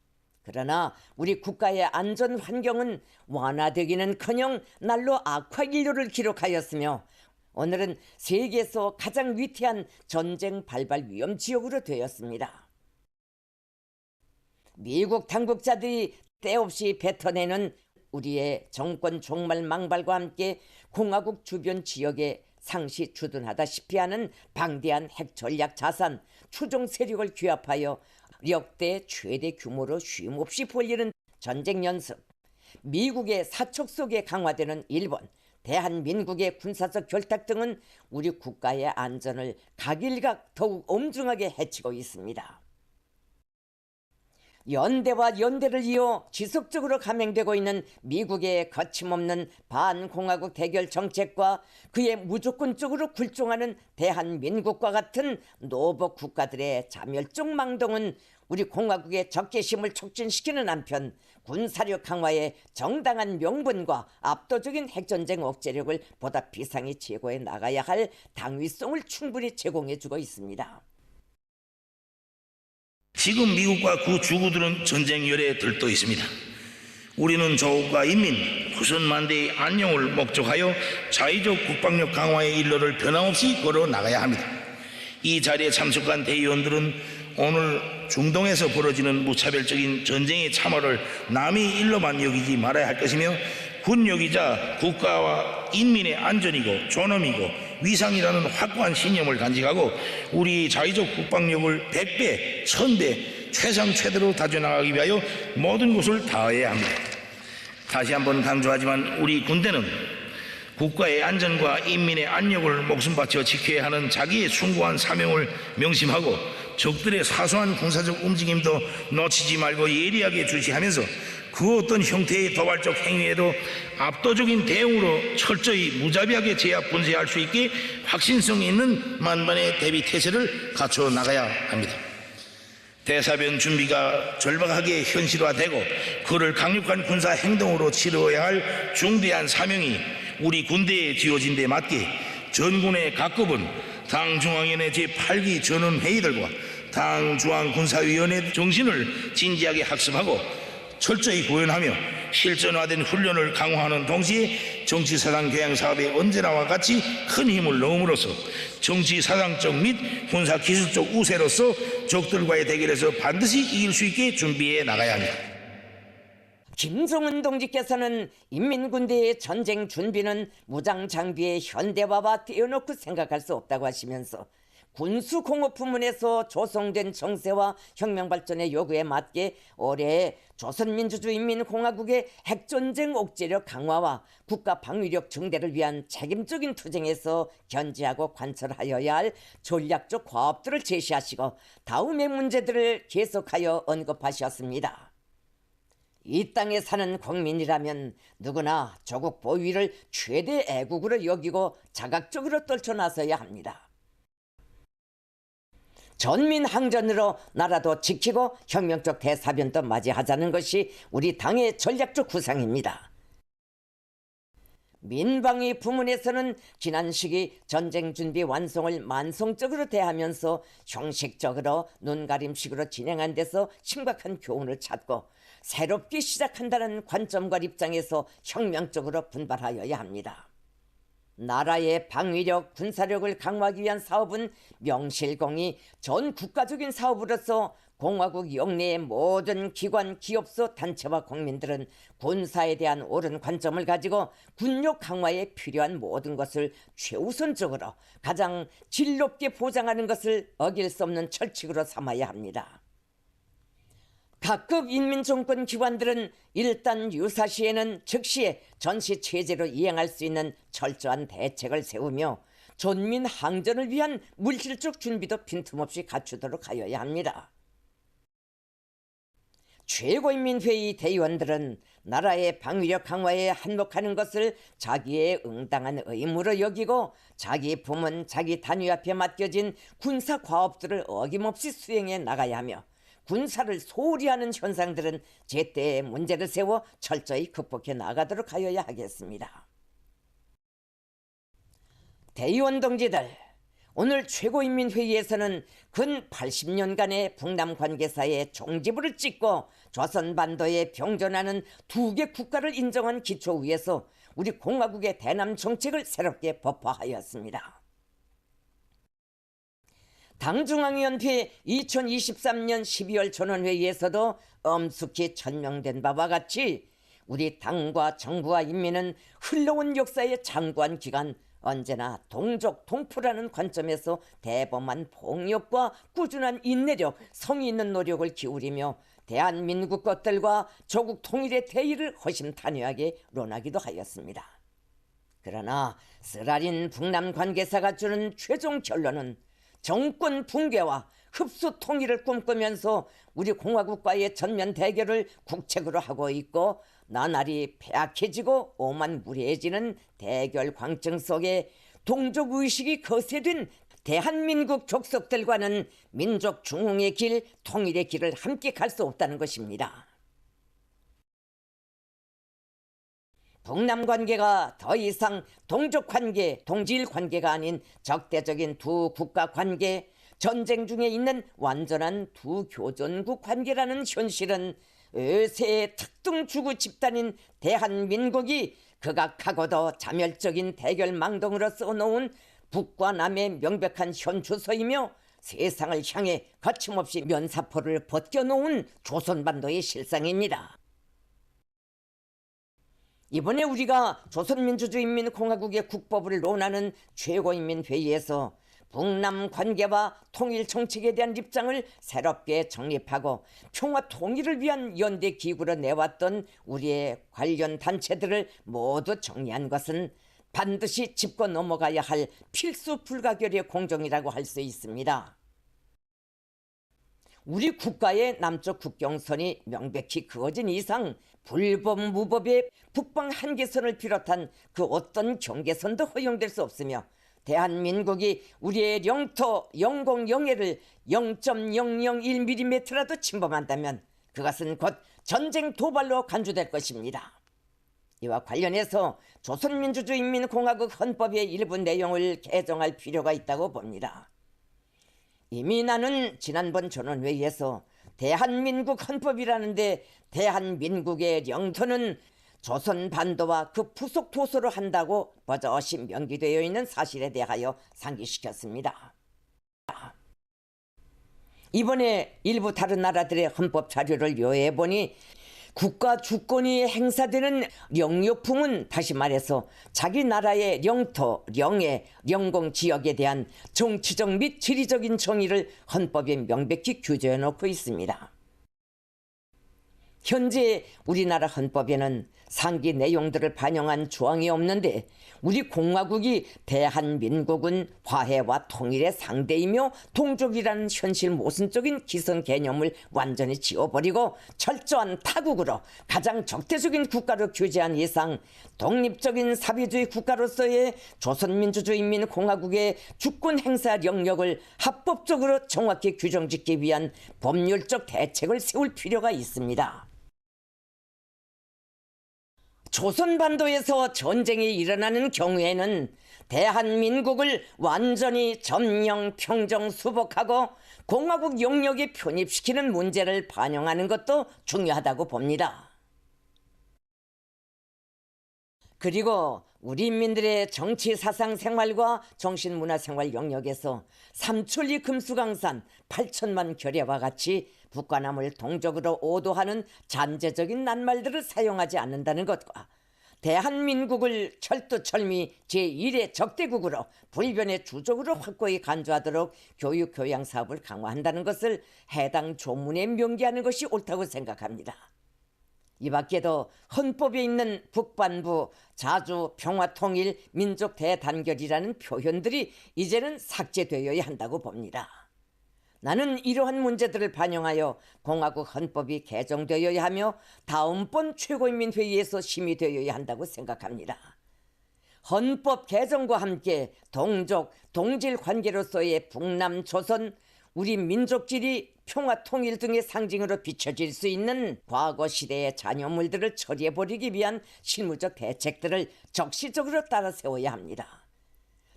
그러나 우리 국가의 안전 환경은 완화되기는커녕 날로 악화인류를 기록하였으며 오늘은 세계에서 가장 위태한 전쟁 발발 위험 지역으로 되었습니다. 미국 당국자들이 때없이 뱉어내는 우리의 정권 종말 망발과 함께 공화국 주변 지역에 상시 주둔하다시피 하는 방대한 핵 전략 자산, 추종 세력을 규합하여 역대 최대 규모로 쉼없이 벌이는 전쟁 연습, 미국의 사척 속에 강화되는 일본, 대한민국의 군사적 결탁 등은 우리 국가의 안전을 각일각 더욱 엄중하게 해치고 있습니다. 연대와 연대를 이어 지속적으로 감행되고 있는 미국의 거침없는 반공화국 대결 정책과 그의 무조건적으로 굴종하는 대한민국과 같은 노복 국가들의 자멸적 망동은 우리 공화국의 적개심을 촉진시키는 한편 군사력 강화에 정당한 명분과 압도적인 핵전쟁 억제력을 보다 비상히 제고해 나가야 할 당위성을 충분히 제공해주고 있습니다. 지금 미국과 그 주구들은 전쟁 열에 들떠 있습니다. 우리는 조국과 인민, 후손만대의 안녕을 목적하여 자의적 국방력 강화의 일로를 변함없이 걸어 나가야 합니다. 이 자리에 참석한 대의원들은 오늘 중동에서 벌어지는 무차별적인 전쟁의 참화를 남의 일로만 여기지 말아야 할 것이며 군역이자 국가와 인민의 안전이고 존엄이고 위상이라는 확고한 신념을 간직하고 우리 자의적 국방력을 100배, 1000배, 최상 최대로 다져나가기 위하여 모든 것을 다해야 합니다. 다시 한번 강조하지만 우리 군대는 국가의 안전과 인민의 안녕을 목숨 바쳐 지켜야 하는 자기의 숭고한 사명을 명심하고 적들의 사소한 군사적 움직임도 놓치지 말고 예리하게 주시하면서 그 어떤 형태의 도발적 행위에도 압도적인 대응으로 철저히 무자비하게 제압 분쇄할 수 있게 확신성 있는 만반의 대비 태세를 갖춰 나가야 합니다. 대사변 준비가 절박하게 현실화되고 그를 강력한 군사 행동으로 치러야 할 중대한 사명이 우리 군대에 지어진 데 맞게 전군의 각급은 당 중앙위원회 제8기 전원회의들과 당 중앙군사위원회 정신을 진지하게 학습하고 철저히 구현하며 실전화된 훈련을 강화하는 동시에 정치사상 교양 사업에 언제나와 같이 큰 힘을 넣음으로써 정치사상적 및 군사기술적 우세로서 적들과의 대결에서 반드시 이길 수 있게 준비해 나가야 합니다. 김종은 동지께서는 인민군대의 전쟁 준비는 무장 장비의 현대화와 떼어놓고 생각할 수 없다고 하시면서 군수공업 부문에서 조성된 정세와 혁명발전의 요구에 맞게 올해 조선민주주의인민공화국의 핵전쟁 억제력 강화와 국가 방위력 증대를 위한 책임적인 투쟁에서 견지하고 관철하여야 할 전략적 과업들을 제시하시고 다음의 문제들을 계속하여 언급하셨습니다. 이 땅에 사는 국민이라면 누구나 조국 보위를 최대 애국으로 여기고 자각적으로 떨쳐나서야 합니다. 전민항전으로 나라도 지키고 혁명적 대사변도 맞이하자는 것이 우리 당의 전략적 구상입니다. 민방위 부문에서는 지난 시기 전쟁 준비 완성을 만성적으로 대하면서 형식적으로 눈가림식으로 진행한 데서 심각한 교훈을 찾고 새롭게 시작한다는 관점과 입장에서 혁명적으로 분발하여야 합니다. 나라의 방위력, 군사력을 강화하기 위한 사업은 명실공히 전 국가적인 사업으로서 공화국 영내의 모든 기관, 기업소, 단체와 국민들은 군사에 대한 옳은 관점을 가지고 군력 강화에 필요한 모든 것을 최우선적으로 가장 질 높게 보장하는 것을 어길 수 없는 철칙으로 삼아야 합니다. 각급 인민정권 기관들은 일단 유사시에는 즉시에 전시체제로 이행할 수 있는 철저한 대책을 세우며 전민항전을 위한 물질적 준비도 빈틈없이 갖추도록 하여야 합니다. 최고인민회의 대의원들은 나라의 방위력 강화에 한몫하는 것을 자기의 응당한 의무로 여기고 자기 부문, 자기 단위 앞에 맡겨진 군사 과업들을 어김없이 수행해 나가야 하며 군사를 소홀히 하는 현상들은 제때의 문제를 세워 철저히 극복해 나가도록 하여야 하겠습니다. 대의원 동지들, 오늘 최고인민회의에서는 근 80년간의 북남 관계사의 종지부를 찍고 조선반도에 병존하는 두 개 국가를 인정한 기초 위에서 우리 공화국의 대남 정책을 새롭게 법화하였습니다. 당중앙위원회 2023년 12월 전원회의에서도 엄숙히 천명된 바와 같이 우리 당과 정부와 인민은 흘러온 역사의 장구한 기간 언제나 동족 동포라는 관점에서 대범한 폭력과 꾸준한 인내력, 성의 있는 노력을 기울이며 대한민국 것들과 조국 통일의 대의를 허심탄회하게 논하기도 하였습니다. 그러나 쓰라린 북남 관계사가 주는 최종 결론은 정권 붕괴와 흡수 통일을 꿈꾸면서 우리 공화국과의 전면 대결을 국책으로 하고 있고 나날이 폐악해지고 오만무리해지는 대결 광증 속에 동족의식이 거세된 대한민국 족속들과는 민족 중흥의 길, 통일의 길을 함께 갈 수 없다는 것입니다. 북남 관계가 더 이상 동족 관계, 동질 관계가 아닌 적대적인 두 국가 관계, 전쟁 중에 있는 완전한 두 교전국 관계라는 현실은 의세의 특등주구 집단인 대한민국이 극악하고도 자멸적인 대결망동으로 써놓은 북과 남의 명백한 현주소이며 세상을 향해 거침없이 면사포를 벗겨놓은 조선반도의 실상입니다. 이번에 우리가 조선민주주의인민공화국의 국법을 논하는 최고인민회의에서 북남 관계와 통일 정책에 대한 입장을 새롭게 정립하고 평화 통일을 위한 연대 기구로 내왔던 우리의 관련 단체들을 모두 정리한 것은 반드시 짚고 넘어가야 할 필수 불가결의 공정이라고 할 수 있습니다. 우리 국가의 남쪽 국경선이 명백히 그어진 이상 불법 무법의 북방 한계선을 비롯한 그 어떤 경계선도 허용될 수 없으며 대한민국이 우리의 영토 영공영해를 0.001mm라도 침범한다면 그것은 곧 전쟁 도발로 간주될 것입니다. 이와 관련해서 조선민주주의인민공화국 헌법의 일부 내용을 개정할 필요가 있다고 봅니다. 이미 나는 지난번 전원회의에서 대한민국 헌법이라는데 대한민국의 영토는 조선 반도와 그 부속 도서로 한다고 버젓이 명기되어 있는 사실에 대하여 상기시켰습니다. 이번에 일부 다른 나라들의 헌법 자료를 요해보니 국가 주권이 행사되는 영역품은 다시 말해서 자기 나라의 영토, 영해, 영공 지역에 대한 정치적 및 지리적인 정의를 헌법에 명백히 규정해 놓고 있습니다. 현재 우리나라 헌법에는 상기 내용들을 반영한 조항이 없는데 우리 공화국이 대한민국은 화해와 통일의 상대이며 동족이라는 현실 모순적인 기성 개념을 완전히 지워버리고 철저한 타국으로 가장 적대적인 국가로 규제한 이상 독립적인 사회주의 국가로서의 조선민주주의인민공화국의 주권 행사 영역을 합법적으로 정확히 규정짓기 위한 법률적 대책을 세울 필요가 있습니다. 조선반도에서 전쟁이 일어나는 경우에는 대한민국을 완전히 점령, 평정, 수복하고 공화국 영역에 편입시키는 문제를 반영하는 것도 중요하다고 봅니다. 그리고 우리 인민들의 정치, 사상, 생활과 정신문화 생활 영역에서 삼천리 금수강산 8천만 결의와 같이 북한함을 동적으로 오도하는 잔재적인 낱말들을 사용하지 않는다는 것과 대한민국을 철두철미 제1의 적대국으로 불변의 주적으로 확고히 간주하도록 교육, 교양 사업을 강화한다는 것을 해당 조문에 명기하는 것이 옳다고 생각합니다. 이 밖에도 헌법에 있는 북반부, 자주, 평화통일, 민족 대단결이라는 표현들이 이제는 삭제되어야 한다고 봅니다. 나는 이러한 문제들을 반영하여 공화국 헌법이 개정되어야 하며 다음번 최고인민회의에서 심의되어야 한다고 생각합니다. 헌법 개정과 함께 동족, 동질 관계로서의 북남, 조선, 우리 민족질이 평화 통일 등의 상징으로 비춰질 수 있는 과거 시대의 잔여물들을 처리해버리기 위한 실무적 대책들을 적시적으로 따라 세워야 합니다.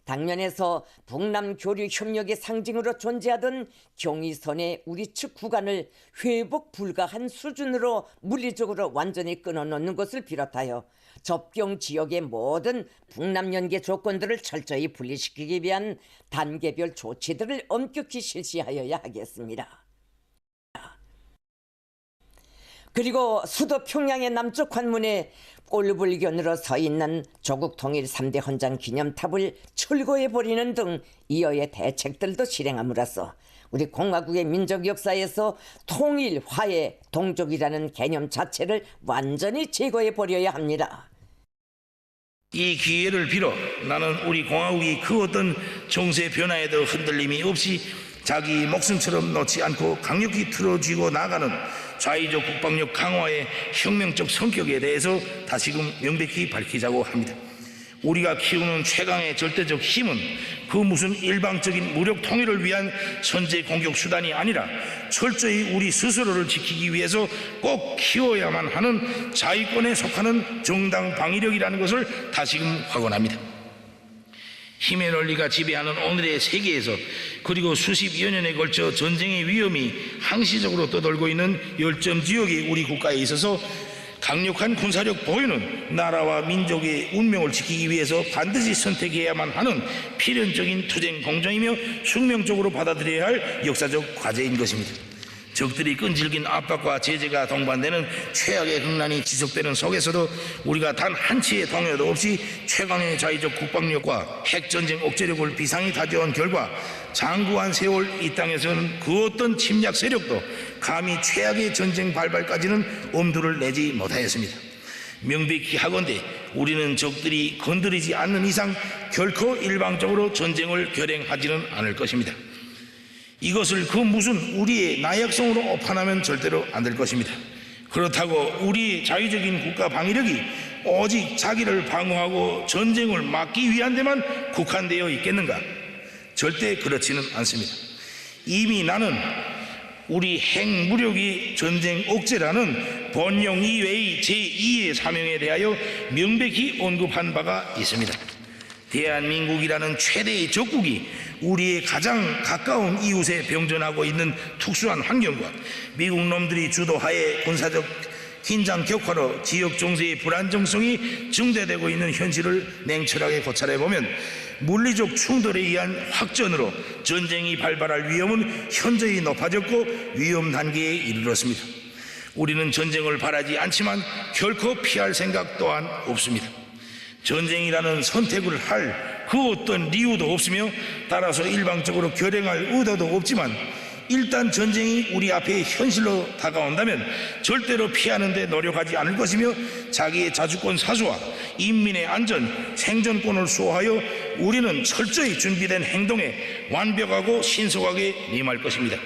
당면에서 북남 교류 협력의 상징으로 존재하던 경의선의 우리 측 구간을 회복 불가한 수준으로 물리적으로 완전히 끊어놓는 것을 비롯하여 접경 지역의 모든 북남 연계 조건들을 철저히 분리시키기 위한 단계별 조치들을 엄격히 실시하여야 하겠습니다. 그리고 수도 평양의 남쪽 관문에 꼴불견으로 서 있는 조국 통일 3대 헌장 기념탑을 철거해버리는 등 이어의 대책들도 실행함으로써 우리 공화국의 민족 역사에서 통일, 화해, 동족이라는 개념 자체를 완전히 제거해버려야 합니다. 이 기회를 빌어 나는 우리 공화국이 그 어떤 정세 변화에도 흔들림이 없이 자기 목숨처럼 놓지 않고 강력히 틀어쥐고 나가는 좌의적 국방력 강화의 혁명적 성격에 대해서 다시금 명백히 밝히자고 합니다. 우리가 키우는 최강의 절대적 힘은 그 무슨 일방적인 무력 통일을 위한 선제 공격 수단이 아니라 철저히 우리 스스로를 지키기 위해서 꼭 키워야만 하는 자위권에 속하는 정당 방위력이라는 것을 다시금 확언합니다. 힘의 논리가 지배하는 오늘의 세계에서 그리고 수십여 년에 걸쳐 전쟁의 위험이 항시적으로 떠돌고 있는 열점 지역의 우리 국가에 있어서 강력한 군사력 보유는 나라와 민족의 운명을 지키기 위해서 반드시 선택해야만 하는 필연적인 투쟁 공정이며 숙명적으로 받아들여야 할 역사적 과제인 것입니다. 적들이 끈질긴 압박과 제재가 동반되는 최악의 극난이 지속되는 속에서도 우리가 단 한치의 동요도 없이 최강의 자위적 국방력과 핵전쟁 억제력을 비상히 다져온 결과 장구한 세월 이 땅에서는 그 어떤 침략 세력도 감히 최악의 전쟁 발발까지는 엄두를 내지 못하였습니다. 명백히 하건대 우리는 적들이 건드리지 않는 이상 결코 일방적으로 전쟁을 결행하지는 않을 것입니다. 이것을 그 무슨 우리의 나약성으로 오판하면 절대로 안 될 것입니다. 그렇다고 우리의 자유적인 국가 방위력이 오직 자기를 방어하고 전쟁을 막기 위한 데만 국한되어 있겠는가? 절대 그렇지는 않습니다. 이미 나는 우리 핵무력이 전쟁 억제라는 번영 이외의 제2의 사명에 대하여 명백히 언급한 바가 있습니다. 대한민국이라는 최대의 적국이 우리의 가장 가까운 이웃에 병전하고 있는 특수한 환경과 미국 놈들이 주도하에 군사적 긴장 격화로 지역 정세의 불안정성이 증대되고 있는 현실을 냉철하게 고찰해 보면 물리적 충돌에 의한 확전으로 전쟁이 발발할 위험은 현저히 높아졌고 위험 단계에 이르렀습니다. 우리는 전쟁을 바라지 않지만 결코 피할 생각 또한 없습니다. 전쟁이라는 선택을 할 그 어떤 이유도 없으며 따라서 일방적으로 결행할 의도도 없지만 일단 전쟁이 우리 앞에 현실로 다가온다면 절대로 피하는 데 노력하지 않을 것이며 자기의 자주권 사수와 인민의 안전, 생존권을 수호하여 우리는 철저히 준비된 행동에 완벽하고 신속하게 임할 것입니다.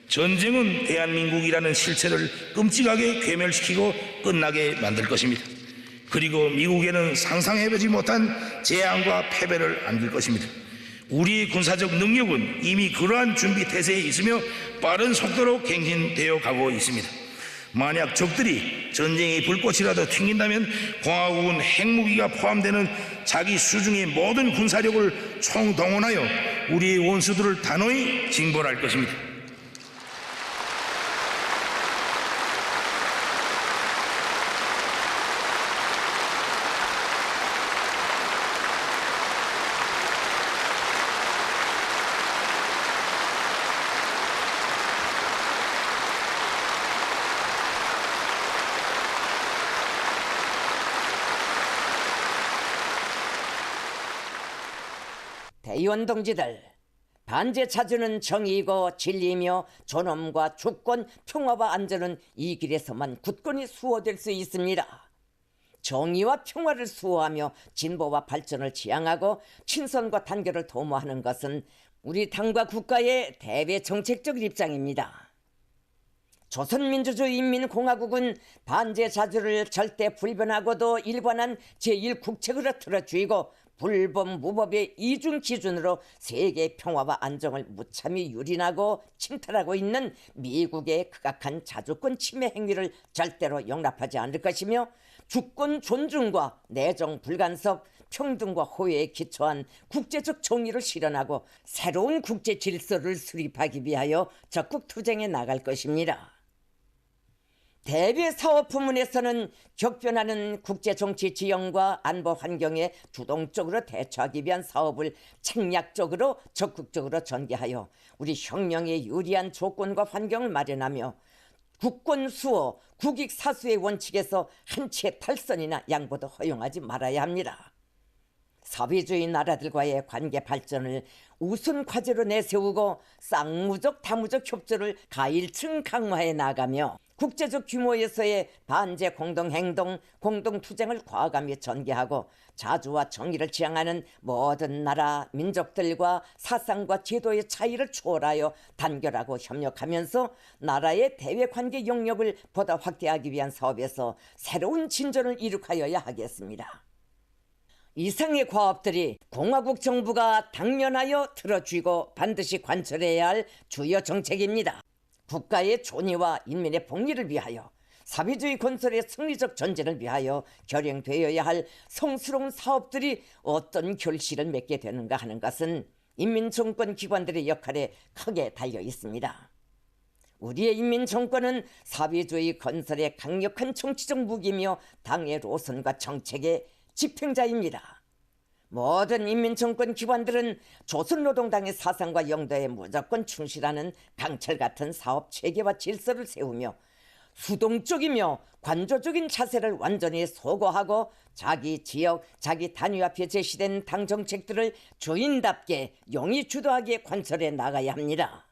전쟁은 대한민국이라는 실체를 끔찍하게 괴멸시키고 끝나게 만들 것입니다. 그리고 미국에는 상상해보지 못한 재앙과 패배를 안길 것입니다. 우리의 군사적 능력은 이미 그러한 준비 태세에 있으며 빠른 속도로 갱신되어 가고 있습니다. 만약 적들이 전쟁의 불꽃이라도 튕긴다면 공화국은 핵무기가 포함되는 자기 수중의 모든 군사력을 총동원하여 우리의 원수들을 단호히 징벌할 것입니다. 대의원 동지들, 반제 차주는 정의이고 진리이며 존엄과 주권, 평화와 안전은 이 길에서만 굳건히 수호될 수 있습니다. 정의와 평화를 수호하며 진보와 발전을 지향하고 친선과 단결을 도모하는 것은 우리 당과 국가의 대외 정책적 입장입니다. 조선민주주의인민공화국은 반제 자주를 절대 불변하고도 일관한 제1국책으로 틀어주이고 불법 무법의 이중 기준으로 세계 평화와 안정을 무참히 유린하고 침탈하고 있는 미국의 극악한 자주권 침해 행위를 절대로 용납하지 않을 것이며 주권 존중과 내정 불간섭, 평등과 호혜에 기초한 국제적 정의를 실현하고 새로운 국제 질서를 수립하기 위하여 적극 투쟁해 나갈 것입니다. 대외 사업 부문에서는 격변하는 국제정치 지형과 안보 환경에 주동적으로 대처하기 위한 사업을 책략적으로 적극적으로 전개하여 우리 혁명에 유리한 조건과 환경을 마련하며 국권 수호, 국익 사수의 원칙에서 한 치의 탈선이나 양보도 허용하지 말아야 합니다. 사회주의 나라들과의 관계 발전을 우선 과제로 내세우고 쌍무적 다무적 협조를 가일층 강화해 나가며 국제적 규모에서의 반제 공동행동, 공동투쟁을 과감히 전개하고 자주와 정의를 지향하는 모든 나라, 민족들과 사상과 제도의 차이를 초월하여 단결하고 협력하면서 나라의 대외관계 영역을 보다 확대하기 위한 사업에서 새로운 진전을 이룩하여야 하겠습니다. 이상의 과업들이 공화국 정부가 당면하여 틀어쥐고 반드시 관철해야 할 주요 정책입니다. 국가의 존의와 인민의 복리를 위하여 사회주의 건설의 승리적 전진을 위하여 결행되어야 할 성스러운 사업들이 어떤 결실을 맺게 되는가 하는 것은 인민정권 기관들의 역할에 크게 달려 있습니다. 우리의 인민정권은 사회주의 건설의 강력한 정치적 무기며 당의 노선과 정책의 집행자입니다. 모든 인민정권 기관들은 조선노동당의 사상과 영도에 무조건 충실하는 강철 같은 사업 체계와 질서를 세우며 수동적이며 관조적인 자세를 완전히 소거하고 자기 지역, 자기 단위 앞에 제시된 당 정책들을 주인답게 용의 주도하게 관철해 나가야 합니다.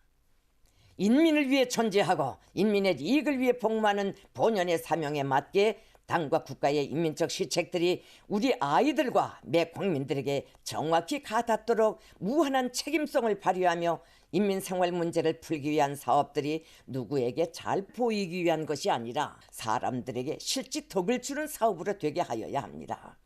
인민을 위해 존재하고 인민의 이익을 위해 복무하는 본연의 사명에 맞게 당과 국가의 인민적 시책들이 우리 아이들과 매 국민들에게 정확히 가닿도록 무한한 책임성을 발휘하며 인민생활 문제를 풀기 위한 사업들이 누구에게 잘 보이기 위한 것이 아니라 사람들에게 실제 덕을 주는 사업으로 되게 하여야 합니다.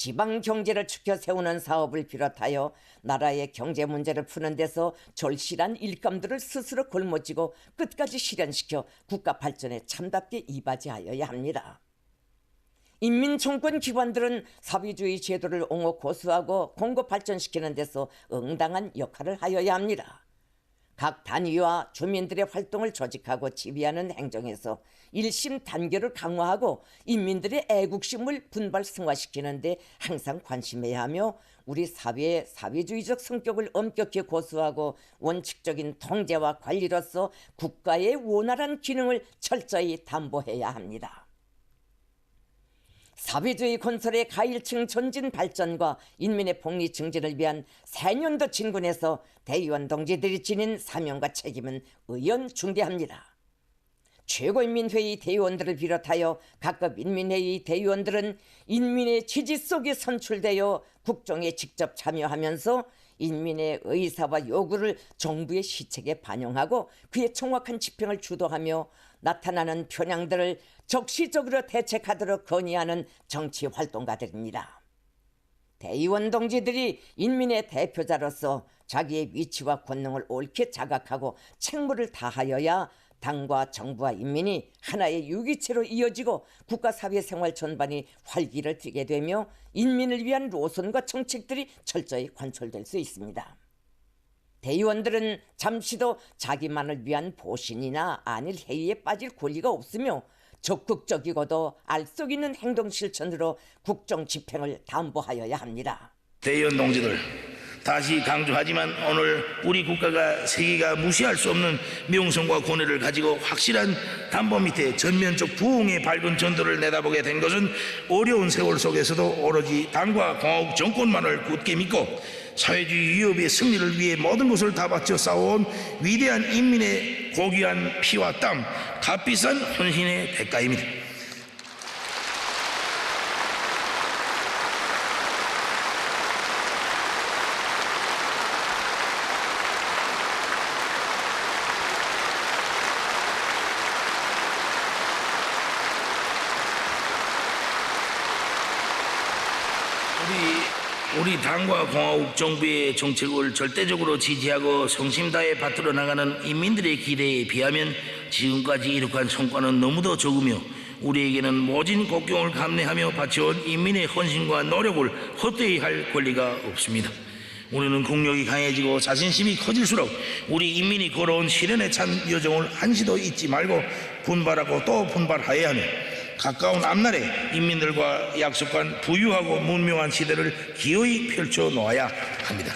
지방 경제를 지켜 세우는 사업을 비롯하여 나라의 경제 문제를 푸는 데서 절실한 일감들을 스스로 걸머쥐고 끝까지 실현시켜 국가 발전에 참답게 이바지하여야 합니다. 인민정권 기관들은 사회주의 제도를 옹호 고수하고 공고 발전시키는 데서 응당한 역할을 하여야 합니다. 각 단위와 주민들의 활동을 조직하고 지휘하는 행정에서 일심 단결을 강화하고 인민들의 애국심을 분발 승화시키는 데 항상 관심해야 하며 우리 사회의 사회주의적 성격을 엄격히 고수하고 원칙적인 통제와 관리로서 국가의 원활한 기능을 철저히 담보해야 합니다. 사회주의 건설의 가일층 전진 발전과 인민의 복리 증진을 위한 새년도 진군에서 대의원 동지들이 지닌 사명과 책임은 의연중대합니다. 최고인민회의 대의원들을 비롯하여 각급 인민회의 대의원들은 인민의 지지 속에 선출되어 국정에 직접 참여하면서 인민의 의사와 요구를 정부의 시책에 반영하고 그의 정확한 집행을 주도하며 나타나는 편향들을 적시적으로 대책하도록 건의하는 정치 활동가들입니다. 대의원 동지들이 인민의 대표자로서 자기의 위치와 권능을 옳게 자각하고 책무를 다하여야 당과 정부와 인민이 하나의 유기체로 이어지고 국가 사회생활 전반이 활기를 띠게 되며 인민을 위한 노선과 정책들이 철저히 관철될 수 있습니다. 대의원들은 잠시도 자기만을 위한 보신이나 안일 회의에 빠질 권리가 없으며 적극적이고도 알 수 있는 행동 실천으로 국정 집행을 담보하여야 합니다. 대의원 동지들, 다시 강조하지만 오늘 우리 국가가 세계가 무시할 수 없는 명성과 고뇌를 가지고 확실한 담보 밑에 전면적 부흥의 밝은 전도를 내다보게 된 것은 어려운 세월 속에서도 오로지 당과 공화국 정권만을 굳게 믿고 사회주의 위협의 승리를 위해 모든 것을 다 바쳐 싸워온 위대한 인민의 고귀한 피와 땀, 값비싼 헌신의 대가입니다. 우리 당과 공화국 정부의 정책을 절대적으로 지지하고 성심 다해 받들어 나가는 인민들의 기대에 비하면 지금까지 이룩한 성과는 너무도 적으며 우리에게는 모진 국경을 감내하며 바쳐온 인민의 헌신과 노력을 헛되이 할 권리가 없습니다. 우리는 국력이 강해지고 자신심이 커질수록 우리 인민이 걸어온 시련에 찬 여정을 한시도 잊지 말고 분발하고 또 분발하여야 하며 가까운 앞날에 인민들과 약속한 부유하고 문명한 시대를 기어이 펼쳐 놓아야 합니다.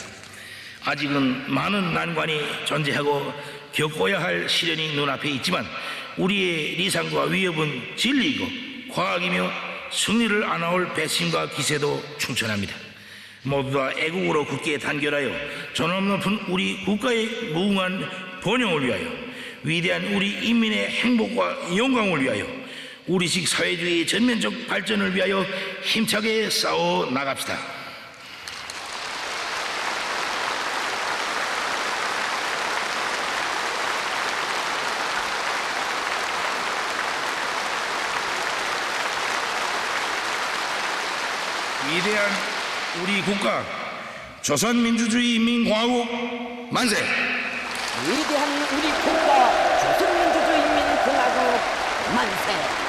아직은 많은 난관이 존재하고 겪어야 할 시련이 눈앞에 있지만 우리의 리상과 위협은 진리이고 과학이며 승리를 안아올 배심과 기세도 충천합니다. 모두 다 애국으로 굳게 단결하여 존엄 높은 우리 국가의 무궁한 번영을 위하여 위대한 우리 인민의 행복과 영광을 위하여 우리식 사회주의의 전면적 발전을 위하여 힘차게 싸워 나갑시다. 위대한 우리 국가 조선민주주의 인민공화국 만세! 위대한 우리 국가 조선민주주의 인민공화국 만세!